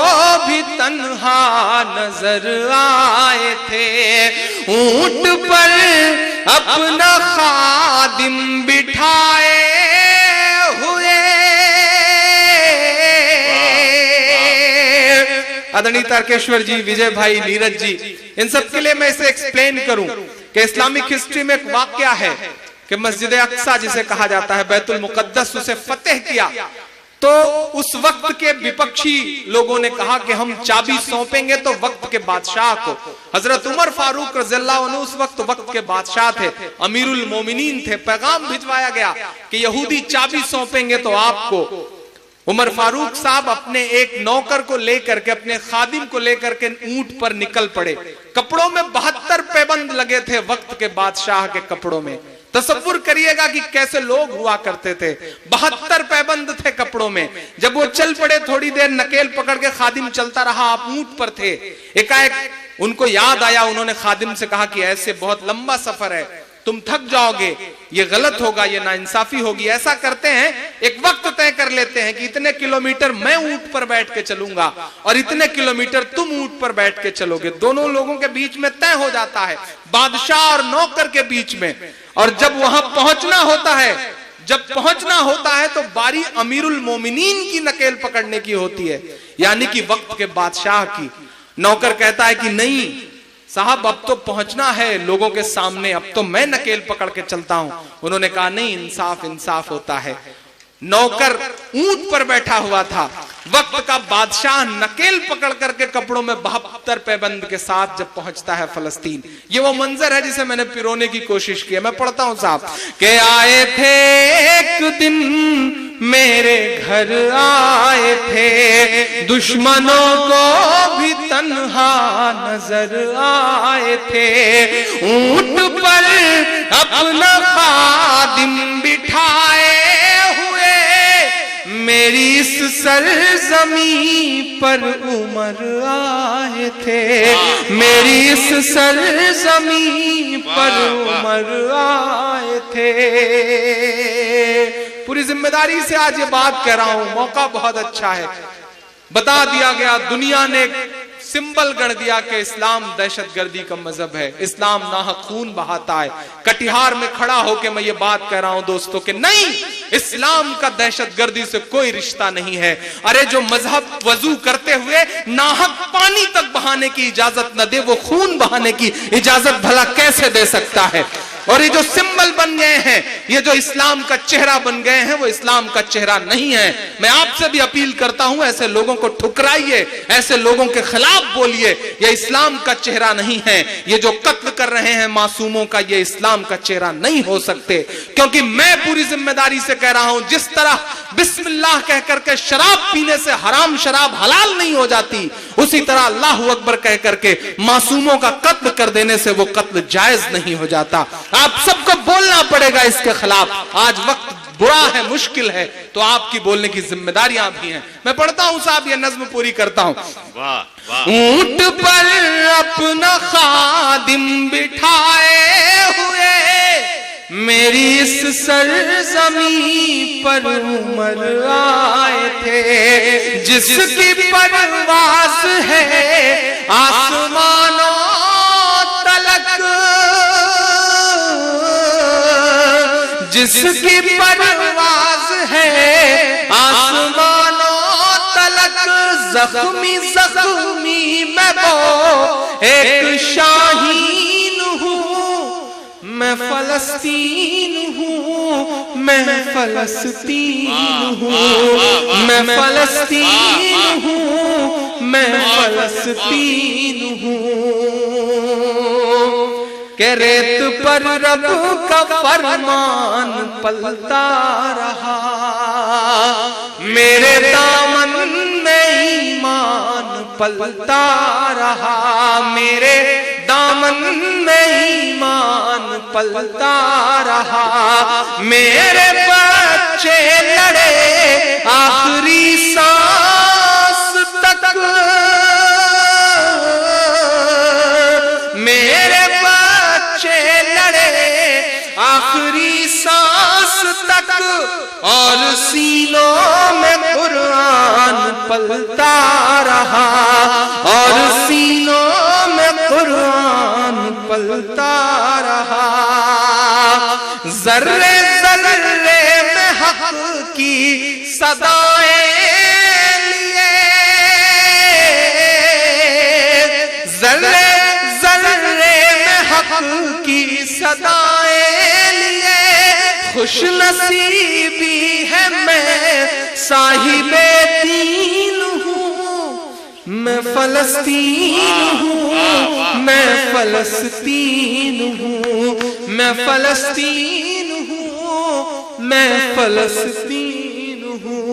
भी तन्हा नजर आए थे। ऊंट पर अपना खादिम बिठाए हुए, आदरणीय तारकेश्वर जी, विजय भाई, नीरज जी, इन सब के लिए मैं इसे एक्सप्लेन करूं कि इस्लामिक हिस्ट्री में एक वाकया है कि मस्जिद अक्सा जिसे कहा जाता है, बैतुल मुकद्दस, उसे फतेह किया तो उस वक्त के विपक्षी लोगों ने कहा कि हम चाबी सौंपेंगे तो वक्त के बादशाह को। हजरत उमर फारूक रज़ियल्लाहु अन्हु उस वक्त के बादशाह थे, अमीरुल मोमिनीन थे। पैगाम भिजवाया गया कि यहूदी चाबी सौंपेंगे तो आपको। उमर फारूक साहब अपने एक नौकर को लेकर के, अपने खादिम को लेकर के ऊंट पर निकल पड़े। कपड़ों में 72 पैबंद लगे थे वक्त के बादशाह के कपड़ों में। तसव्वुर करिएगा कि कैसे लोग हुआ करते थे। 72 पैबंद थे कपड़ों में। जब वो चल पड़े, थोड़ी देर नकेल पकड़ के खादिम चलता रहा, आप ऊंट पर थे। एकाएक उनको याद आया, उन्होंने खादिम से कहा कि ऐसे बहुत लंबा सफर है, तुम थक जाओगे, ये गलत होगा, ये नाइंसाफी होगी। ऐसा करते हैं, एक वक्त तय कर लेते हैं कि इतने किलोमीटर मैं ऊंट पर बैठ के चलूंगा और इतने किलोमीटर तुम ऊंट पर बैठ के चलोगे। दोनों लोगों के बीच में तय हो जाता है, बादशाह और नौकर के बीच में। और जब वहां पहुंचना होता है तो बारी अमीरुल मोमिनीन की नकेल पकड़ने की होती है, यानी कि वक्त के बादशाह की। नौकर कहता है कि नहीं साहब, अब तो पहुंचना है लोगों के सामने, अब तो मैं नकेल पकड़ के चलता हूं। उन्होंने कहा नहीं, इंसाफ इंसाफ होता है। नौकर ऊंट पर बैठा हुआ था, वक्त का बादशाह नकेल पकड़ करके कपड़ों में 72 पैबंद के साथ जब पहुंचता है फलस्तीन। ये वो मंजर है जिसे मैंने पिरोने की कोशिश की है। मैं पढ़ता हूं साहब के आए थे एक दिन मेरे घर आए थे, दुश्मनों को भी तन्हा नजर आए थे, ऊंट पर अपना खादिम बिठाए हुए, मेरी इस सरजमी पर उमर आए थे, मेरी इस सरजमी पर उमर आए थे। पूरी जिम्मेदारी से आज ये बात कह रहा हूं, मौका बहुत अच्छा है। बता दिया गया, दुनिया ने सिंबल गढ़ दिया कि इस्लाम दहशतगर्दी का मजहब है, इस्लाम नाहक खून बहाता है। कटिहार में खड़ा होकर मैं ये बात कह रहा हूं दोस्तों कि नहीं, इस्लाम का दहशतगर्दी से कोई रिश्ता नहीं है। अरे जो मजहब वजू करते हुए नाहक पानी तक बहाने की इजाजत न दे, वो खून बहाने की इजाजत भला कैसे दे सकता है? और ये जो सिंबल बन गए हैं, ये जो इस्लाम का चेहरा बन गए हैं, वो इस्लाम का चेहरा नहीं है। मैं आपसे भी अपील करता हूं, ऐसे लोगों को ठुकराइए, ऐसे लोगों के खिलाफ बोलिए। ये इस्लाम का चेहरा नहीं है। ये जो कत्ल कर रहे हैं मासूमों का, ये इस्लाम का चेहरा नहीं हो सकते। क्योंकि मैं पूरी जिम्मेदारी से कह रहा हूं, जिस तरह बिस्मिल्लाह कह करके शराब पीने से हराम शराब हलाल नहीं हो जाती, उसी तरह अल्लाह अकबर कह करके मासूमों का कत्ल कर देने से वो कत्ल जायज नहीं हो जाता। आप सबको बोलना पड़ेगा इसके खिलाफ। आज वक्त बुरा है, मुश्किल है, तो आपकी बोलने की जिम्मेदारियां भी हैं। मैं पढ़ता हूं साहब, ये नज्म पूरी करता हूं। ऊंट पर अपना खादिम बिठाए हुए मेरी इस सरजमी पर उमर आए थे, जिसकी परवाज़ है आसमानों तलक, जिसकी परवाज़ है आसमानों तलक। जख्मी जख्मी मैं वो एक शाहीन हूँ, मैं फलस्तीन हूँ, मैं फलस्तीन हूँ, मैं फलस्तीन हूँ, मैं फलस्तीन हूँ। के रेत पर रब का फरमान पलता रहा, मेरे दामन में ईमान पलता रहा, मेरे दामन में ईमान पलता रहा। मेरे बच्चे लड़े आखिरी सांस तक, मेरे बच्चे लड़े आखिरी सांस तक, और सीनों में कुरान पलता रहा, और सीनों में कुरान पलता रहा। जर्रे जर्रे में हक की सदाएं लिए, जर्रे जर्रे में हक की सदाएं लिए। खुश नसीबी है मैं साहिबे दीन हूँ, मैं फलस्तीन हूँ, मैं फलस्तीन हूँ, मैं फलस्तीन हूँ, मैं फलस्तीन हूँ।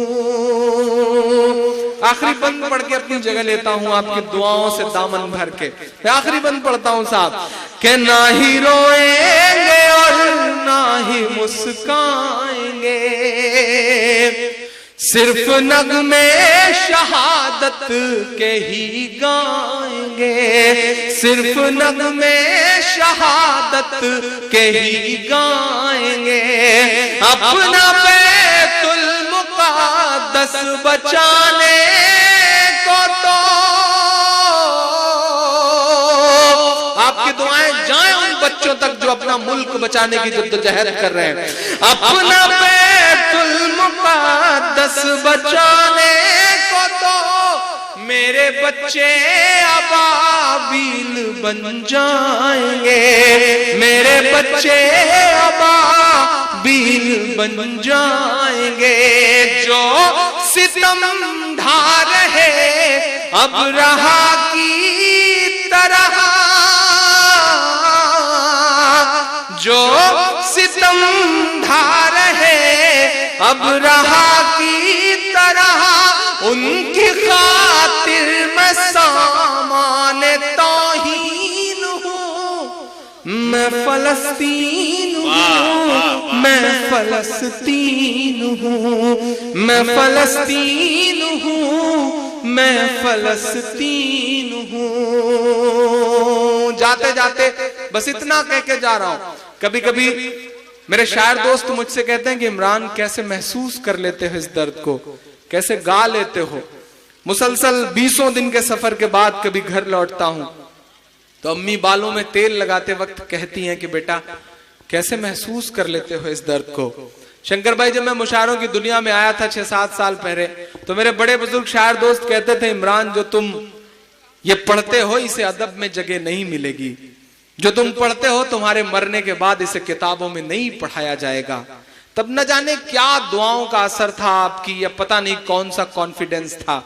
आखिरी बंद पढ़ के अपनी जगह लेता हूँ आपकी दुआओं से दामन भर के। आखिरी बंद पढ़ता हूँ साहब, कि ना ही रोएंगे और ना ही मुस्काएंगे, सिर्फ नगमे शहादत के ही गाएंगे, सिर्फ नगमे शहादत के ही गाएंगे। अपना बैतुल मुक़द्दस बचाने को तो आपकी दुआएं जाएं उन बच्चों तक जो अपना मुल्क बचाने की जद्दोजहद कर रहे हैं। अपना बैतुल मुक़द्दस बचाने को तो मेरे बच्चे अबाबील बन जाएंगे, मेरे बच्चे अबाबील बन जाएंगे। जो सितम ढा रहे अब रहा की तरह, जो सितम ढा रहे अब रहा की तरह, उनकी खातिर मैं सामान तौहीन हूँ, मैं फलस्तीन हूँ, मैं फलस्तीन हूँ, मैं फलस्तीन हूँ, मैं फलस्तीन हूँ। जाते जाते बस इतना कह के जा रहा हूँ। कभी कभी मेरे शायर दोस्त मुझसे कहते हैं कि इमरान कैसे महसूस कर लेते हो इस दर्द को, कैसे गा लेते हो। मुसलसल 20 दिन के सफर के बाद कभी घर लौटता हूं तो अम्मी बालों में तेल लगाते वक्त कहती हैं कि बेटा कैसे महसूस कर लेते हो इस दर्द को। शंकर भाई, जब मैं मुशायरों की दुनिया में आया था 6-7 साल पहले, तो मेरे बड़े बुजुर्ग शायर दोस्त कहते थे, इमरान जो तुम ये पढ़ते हो इसे अदब में जगह नहीं मिलेगी, जो तुम पढ़ते हो तुम्हारे मरने के बाद इसे किताबों में नहीं पढ़ाया जाएगा। तब न जाने क्या दुआओं का असर था आपकी, या पता नहीं कौन सा कॉन्फिडेंस था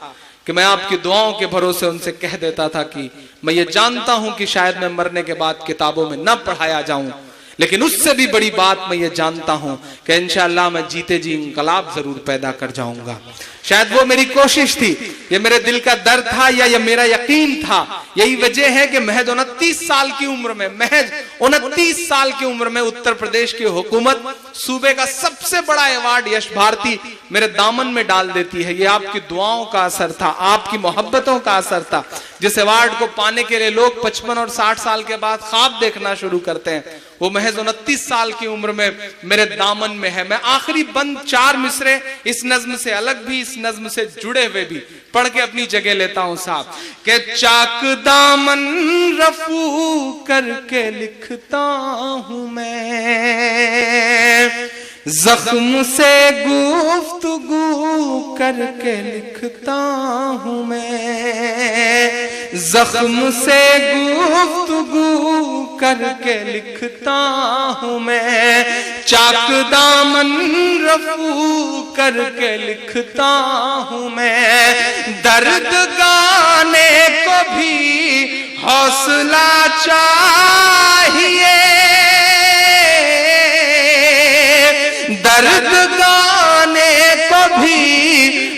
कि मैं आपकी दुआओं के भरोसे उनसे कह देता था कि मैं ये जानता हूं कि शायद मैं मरने के बाद किताबों में न पढ़ाया जाऊं, लेकिन उससे भी बड़ी बात मैं ये जानता हूं कि इंशाअल्लाह मैं जीते जी इंकलाब जरूर पैदा कर जाऊंगा। शायद वो मेरी कोशिश थी, ये मेरे दिल का दर्द था, या ये मेरा यकीन था। यही वजह है कि महज 29 साल की उम्र में, महज 29 साल की उम्र में उत्तर प्रदेश की हुकूमत सूबे का सबसे बड़ा अवार्ड यश भारती मेरे दामन में डाल देती है। ये आपकी दुआओं का असर था, आपकी मोहब्बतों का असर था। जिस अवार्ड को पाने के लिए लोग 55 और 60 साल के बाद ख्वाब देखना शुरू करते हैं, वो महज 29 साल की उम्र में मेरे दामन में है। मैं आखिरी बंद 4 मिसरे इस नज्म से अलग भी, इस नज्म से जुड़े हुए भी पढ़ के अपनी जगह लेता हूं साहब। के चाक दामन रफू करके लिखता हूं मैं, जख्म से गुफ्तगू करके लिखता हूं मैं, जख्म से गुफ्तगू करके लिखता हूं मैं, चाक दामन रफू करके लिखता हूं मैं, दर्द गाने को भी हौसला चाहिए, दर्द गाने को भी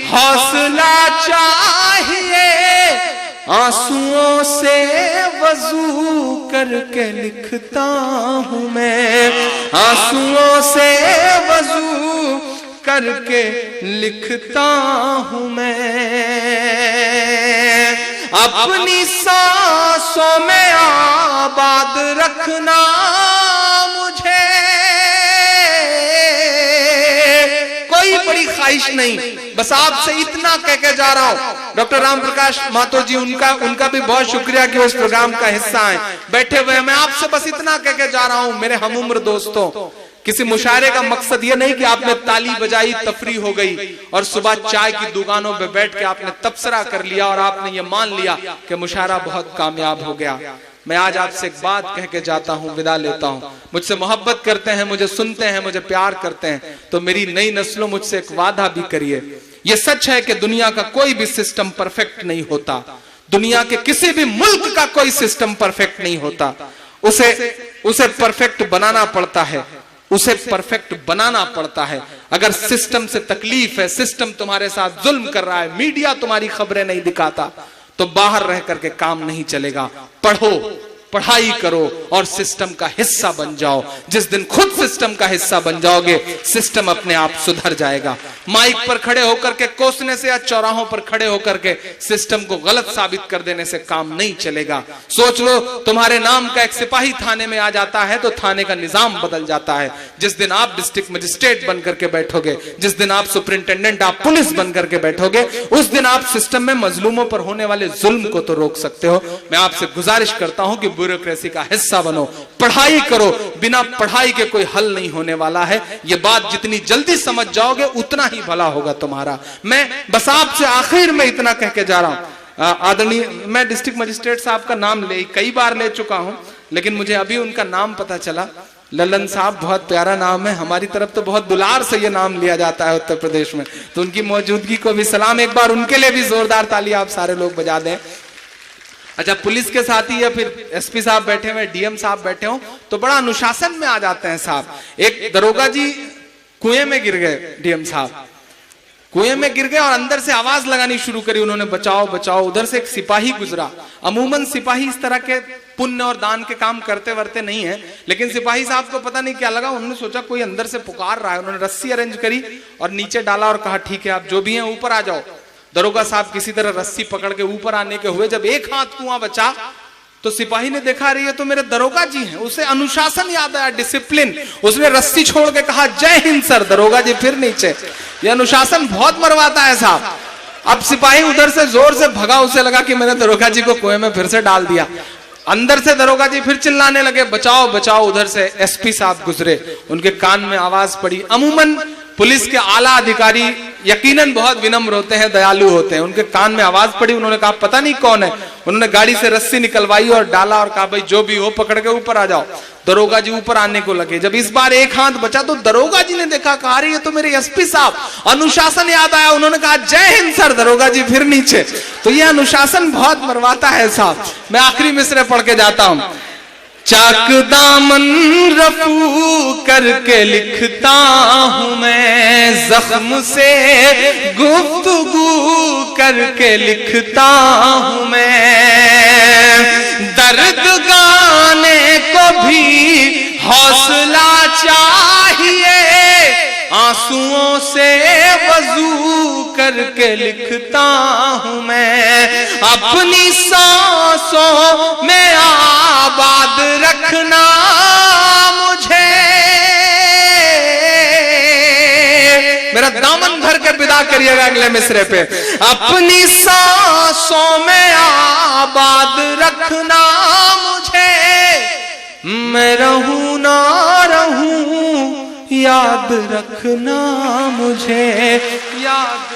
हौसला चाहिए, आंसुओं से वजू करके लिखता हूं मैं, आंसुओं से वजू करके लिखता हूं मैं, अपनी सांसों में आबाद रखना मुझे, कोई बड़ी ख्वाहिश नहीं, बस आपसे इतना कह के जा रहा हूं। डॉक्टर राम प्रकाश माथुर जी, उनका भी बहुत शुक्रिया कि उस प्रोग्राम का हिस्सा है, बैठे हुए। मैं आपसे बस इतना कह के जा रहा हूं मेरे हम उम्र दोस्तों, किसी मुशायरे का मकसद ये नहीं कि आपने ताली बजाई, तफरी हो गई और सुबह चाय की दुकानों पे बैठ के आपने तबसरा कर लिया और आपने ये मान लिया कि मुशायरा बहुत कामयाब हो गया। मैं आज आपसे एक बात कह के जाता हूं, विदा लेता हूं। मुझसे मोहब्बत करते हैं, मुझे सुनते हैं, मुझे प्यार करते हैं, तो मेरी नई नस्लों मुझसे एक वादा भी करिए। ये सच है कि दुनिया का कोई भी सिस्टम परफेक्ट नहीं होता, दुनिया के किसी भी मुल्क का कोई सिस्टम परफेक्ट नहीं होता, उसे परफेक्ट बनाना पड़ता है, उसे परफेक्ट बनाना पड़ता है। अगर सिस्टम से तकलीफ है, सिस्टम तुम्हारे साथ जुल्म कर रहा है, मीडिया तुम्हारी खबरें नहीं दिखाता, तो बाहर रह करके काम नहीं चलेगा। पढ़ो, पढ़ाई करो और सिस्टम का हिस्सा बन जाओ। जिस दिन खुद सिस्टम का हिस्सा बन जाओगे, सिस्टम अपने आप सुधर जाएगा। माइक पर खड़े होकर के कोसने से या चौराहों पर खड़े होकर के सिस्टम को गलत साबित कर देने से काम नहीं चलेगा। सोच लो, तुम्हारे नाम का एक सिपाही थाने में आ जाता है तो थाने का निजाम बदल जाता है। जिस दिन आप डिस्ट्रिक्ट मजिस्ट्रेट बन करके बैठोगे, जिस दिन आप सुपरिंटेंडेंट, आप पुलिस बन करके बैठोगे, उस दिन आप सिस्टम में मजलूमों पर होने वाले जुल्म को तो रोक सकते हो। मैं आपसे गुजारिश करता हूं कि ब्यूरोक्रेसी का हिस्सा बनो, पढ़ाई करो। बिना पढ़ाई के कोई हल नहीं होने वाला है। ये बात जितनी जल्दी समझ जाओगे उतना ही भला होगा तुम्हारा। मैं बस आपसे आखिर में इतना कह के जा रहा हूं। आदरणीय, मैं डिस्ट्रिक्ट मजिस्ट्रेट साहब का नाम कई बार ले चुका हूं, लेकिन मुझे अभी उनका नाम पता चला। ललन साहब, बहुत प्यारा नाम है, हमारी तरफ तो बहुत दुलार से ये नाम लिया जाता है उत्तर प्रदेश में, तो उनकी मौजूदगी को भी सलाम। एक बार उनके लिए भी जोरदार ताली आप सारे लोग बजा दें। अच्छा, पुलिस के साथी या फिर एसपी साहब बैठे हुए, डीएम साहब बैठे हो तो बड़ा अनुशासन में आ जाते हैं साहब। एक दरोगा जी कुएं में गिर गए, डीएम साहब कुएं में गिर गए और अंदर से आवाज लगानी शुरू करी उन्होंने, बचाओ बचाओ। उधर से एक सिपाही गुजरा। अमूमन सिपाही इस तरह के पुण्य और दान के काम करते वरते नहीं है, लेकिन सिपाही साहब को पता नहीं क्या लगा, उन्होंने सोचा कोई अंदर से पुकार रहा है। उन्होंने रस्सी अरेंज करी और नीचे डाला और कहा, ठीक है आप जो भी हैं ऊपर आ जाओ। दरोगा साहब किसी तरह रस्सी पकड़ के ऊपर आने के हुए, जब एक हाथ कुआं बचा तो सिपाही ने देखा, रही है तो मेरे दरोगा जी हैं। उसे अनुशासन याद आया, डिसिप्लिन। उसने रस्सी छोड़ के कहा, जय हिंद सर। दरोगा जी फिर नीचे। ये अनुशासन बहुत मरवाता है साहब। अब सिपाही उधर से जोर से भगा, उसे लगा कि मैंने दरोगा जी को कुएं में फिर से डाल दिया। अंदर से दरोगा जी फिर चिल्लाने लगे, बचाओ बचाओ। उधर से एसपी साहब गुजरे, उनके कान में आवाज पड़ी। अमूमन पुलिस के आला अधिकारी यकीनन बहुत विनम्र होते हैं, दयालु होते हैं। उनके कान में आवाज पड़ी, उन्होंने कहा पता नहीं कौन है। उन्होंने गाड़ी से रस्सी निकलवाई और डाला और कहा भाई जो भी हो पकड़ के ऊपर आ जाओ। दरोगा जी ऊपर आने को लगे। जब इस बार एक हाथ बचा तो दरोगा जी ने देखा, कहा अरे ये तो मेरे एसपी साहब। अनुशासन याद आया, उन्होंने कहा जय हिंद सर। दरोगा जी फिर नीचे। तो ये अनुशासन बहुत मरवाता है साहब। मैं आखिरी मिसरे पढ़ के जाता हूं। चाक दामन रफू करके लिखता हूं मैं, जख्म से गुफ्तगू करके लिखता हूं मैं। दर्द गाने को भी हौसला चाहिए, आंसुओं से वजू करके लिखता हूं मैं। अपनी सांसों में आबाद रखना मुझे, मेरा दामन भर के विदा करिएगा अगले मिसरे पे। अपनी सांसों में आबाद रखना मुझे, मैं रहूं ना रहूं याद रखना मुझे, याद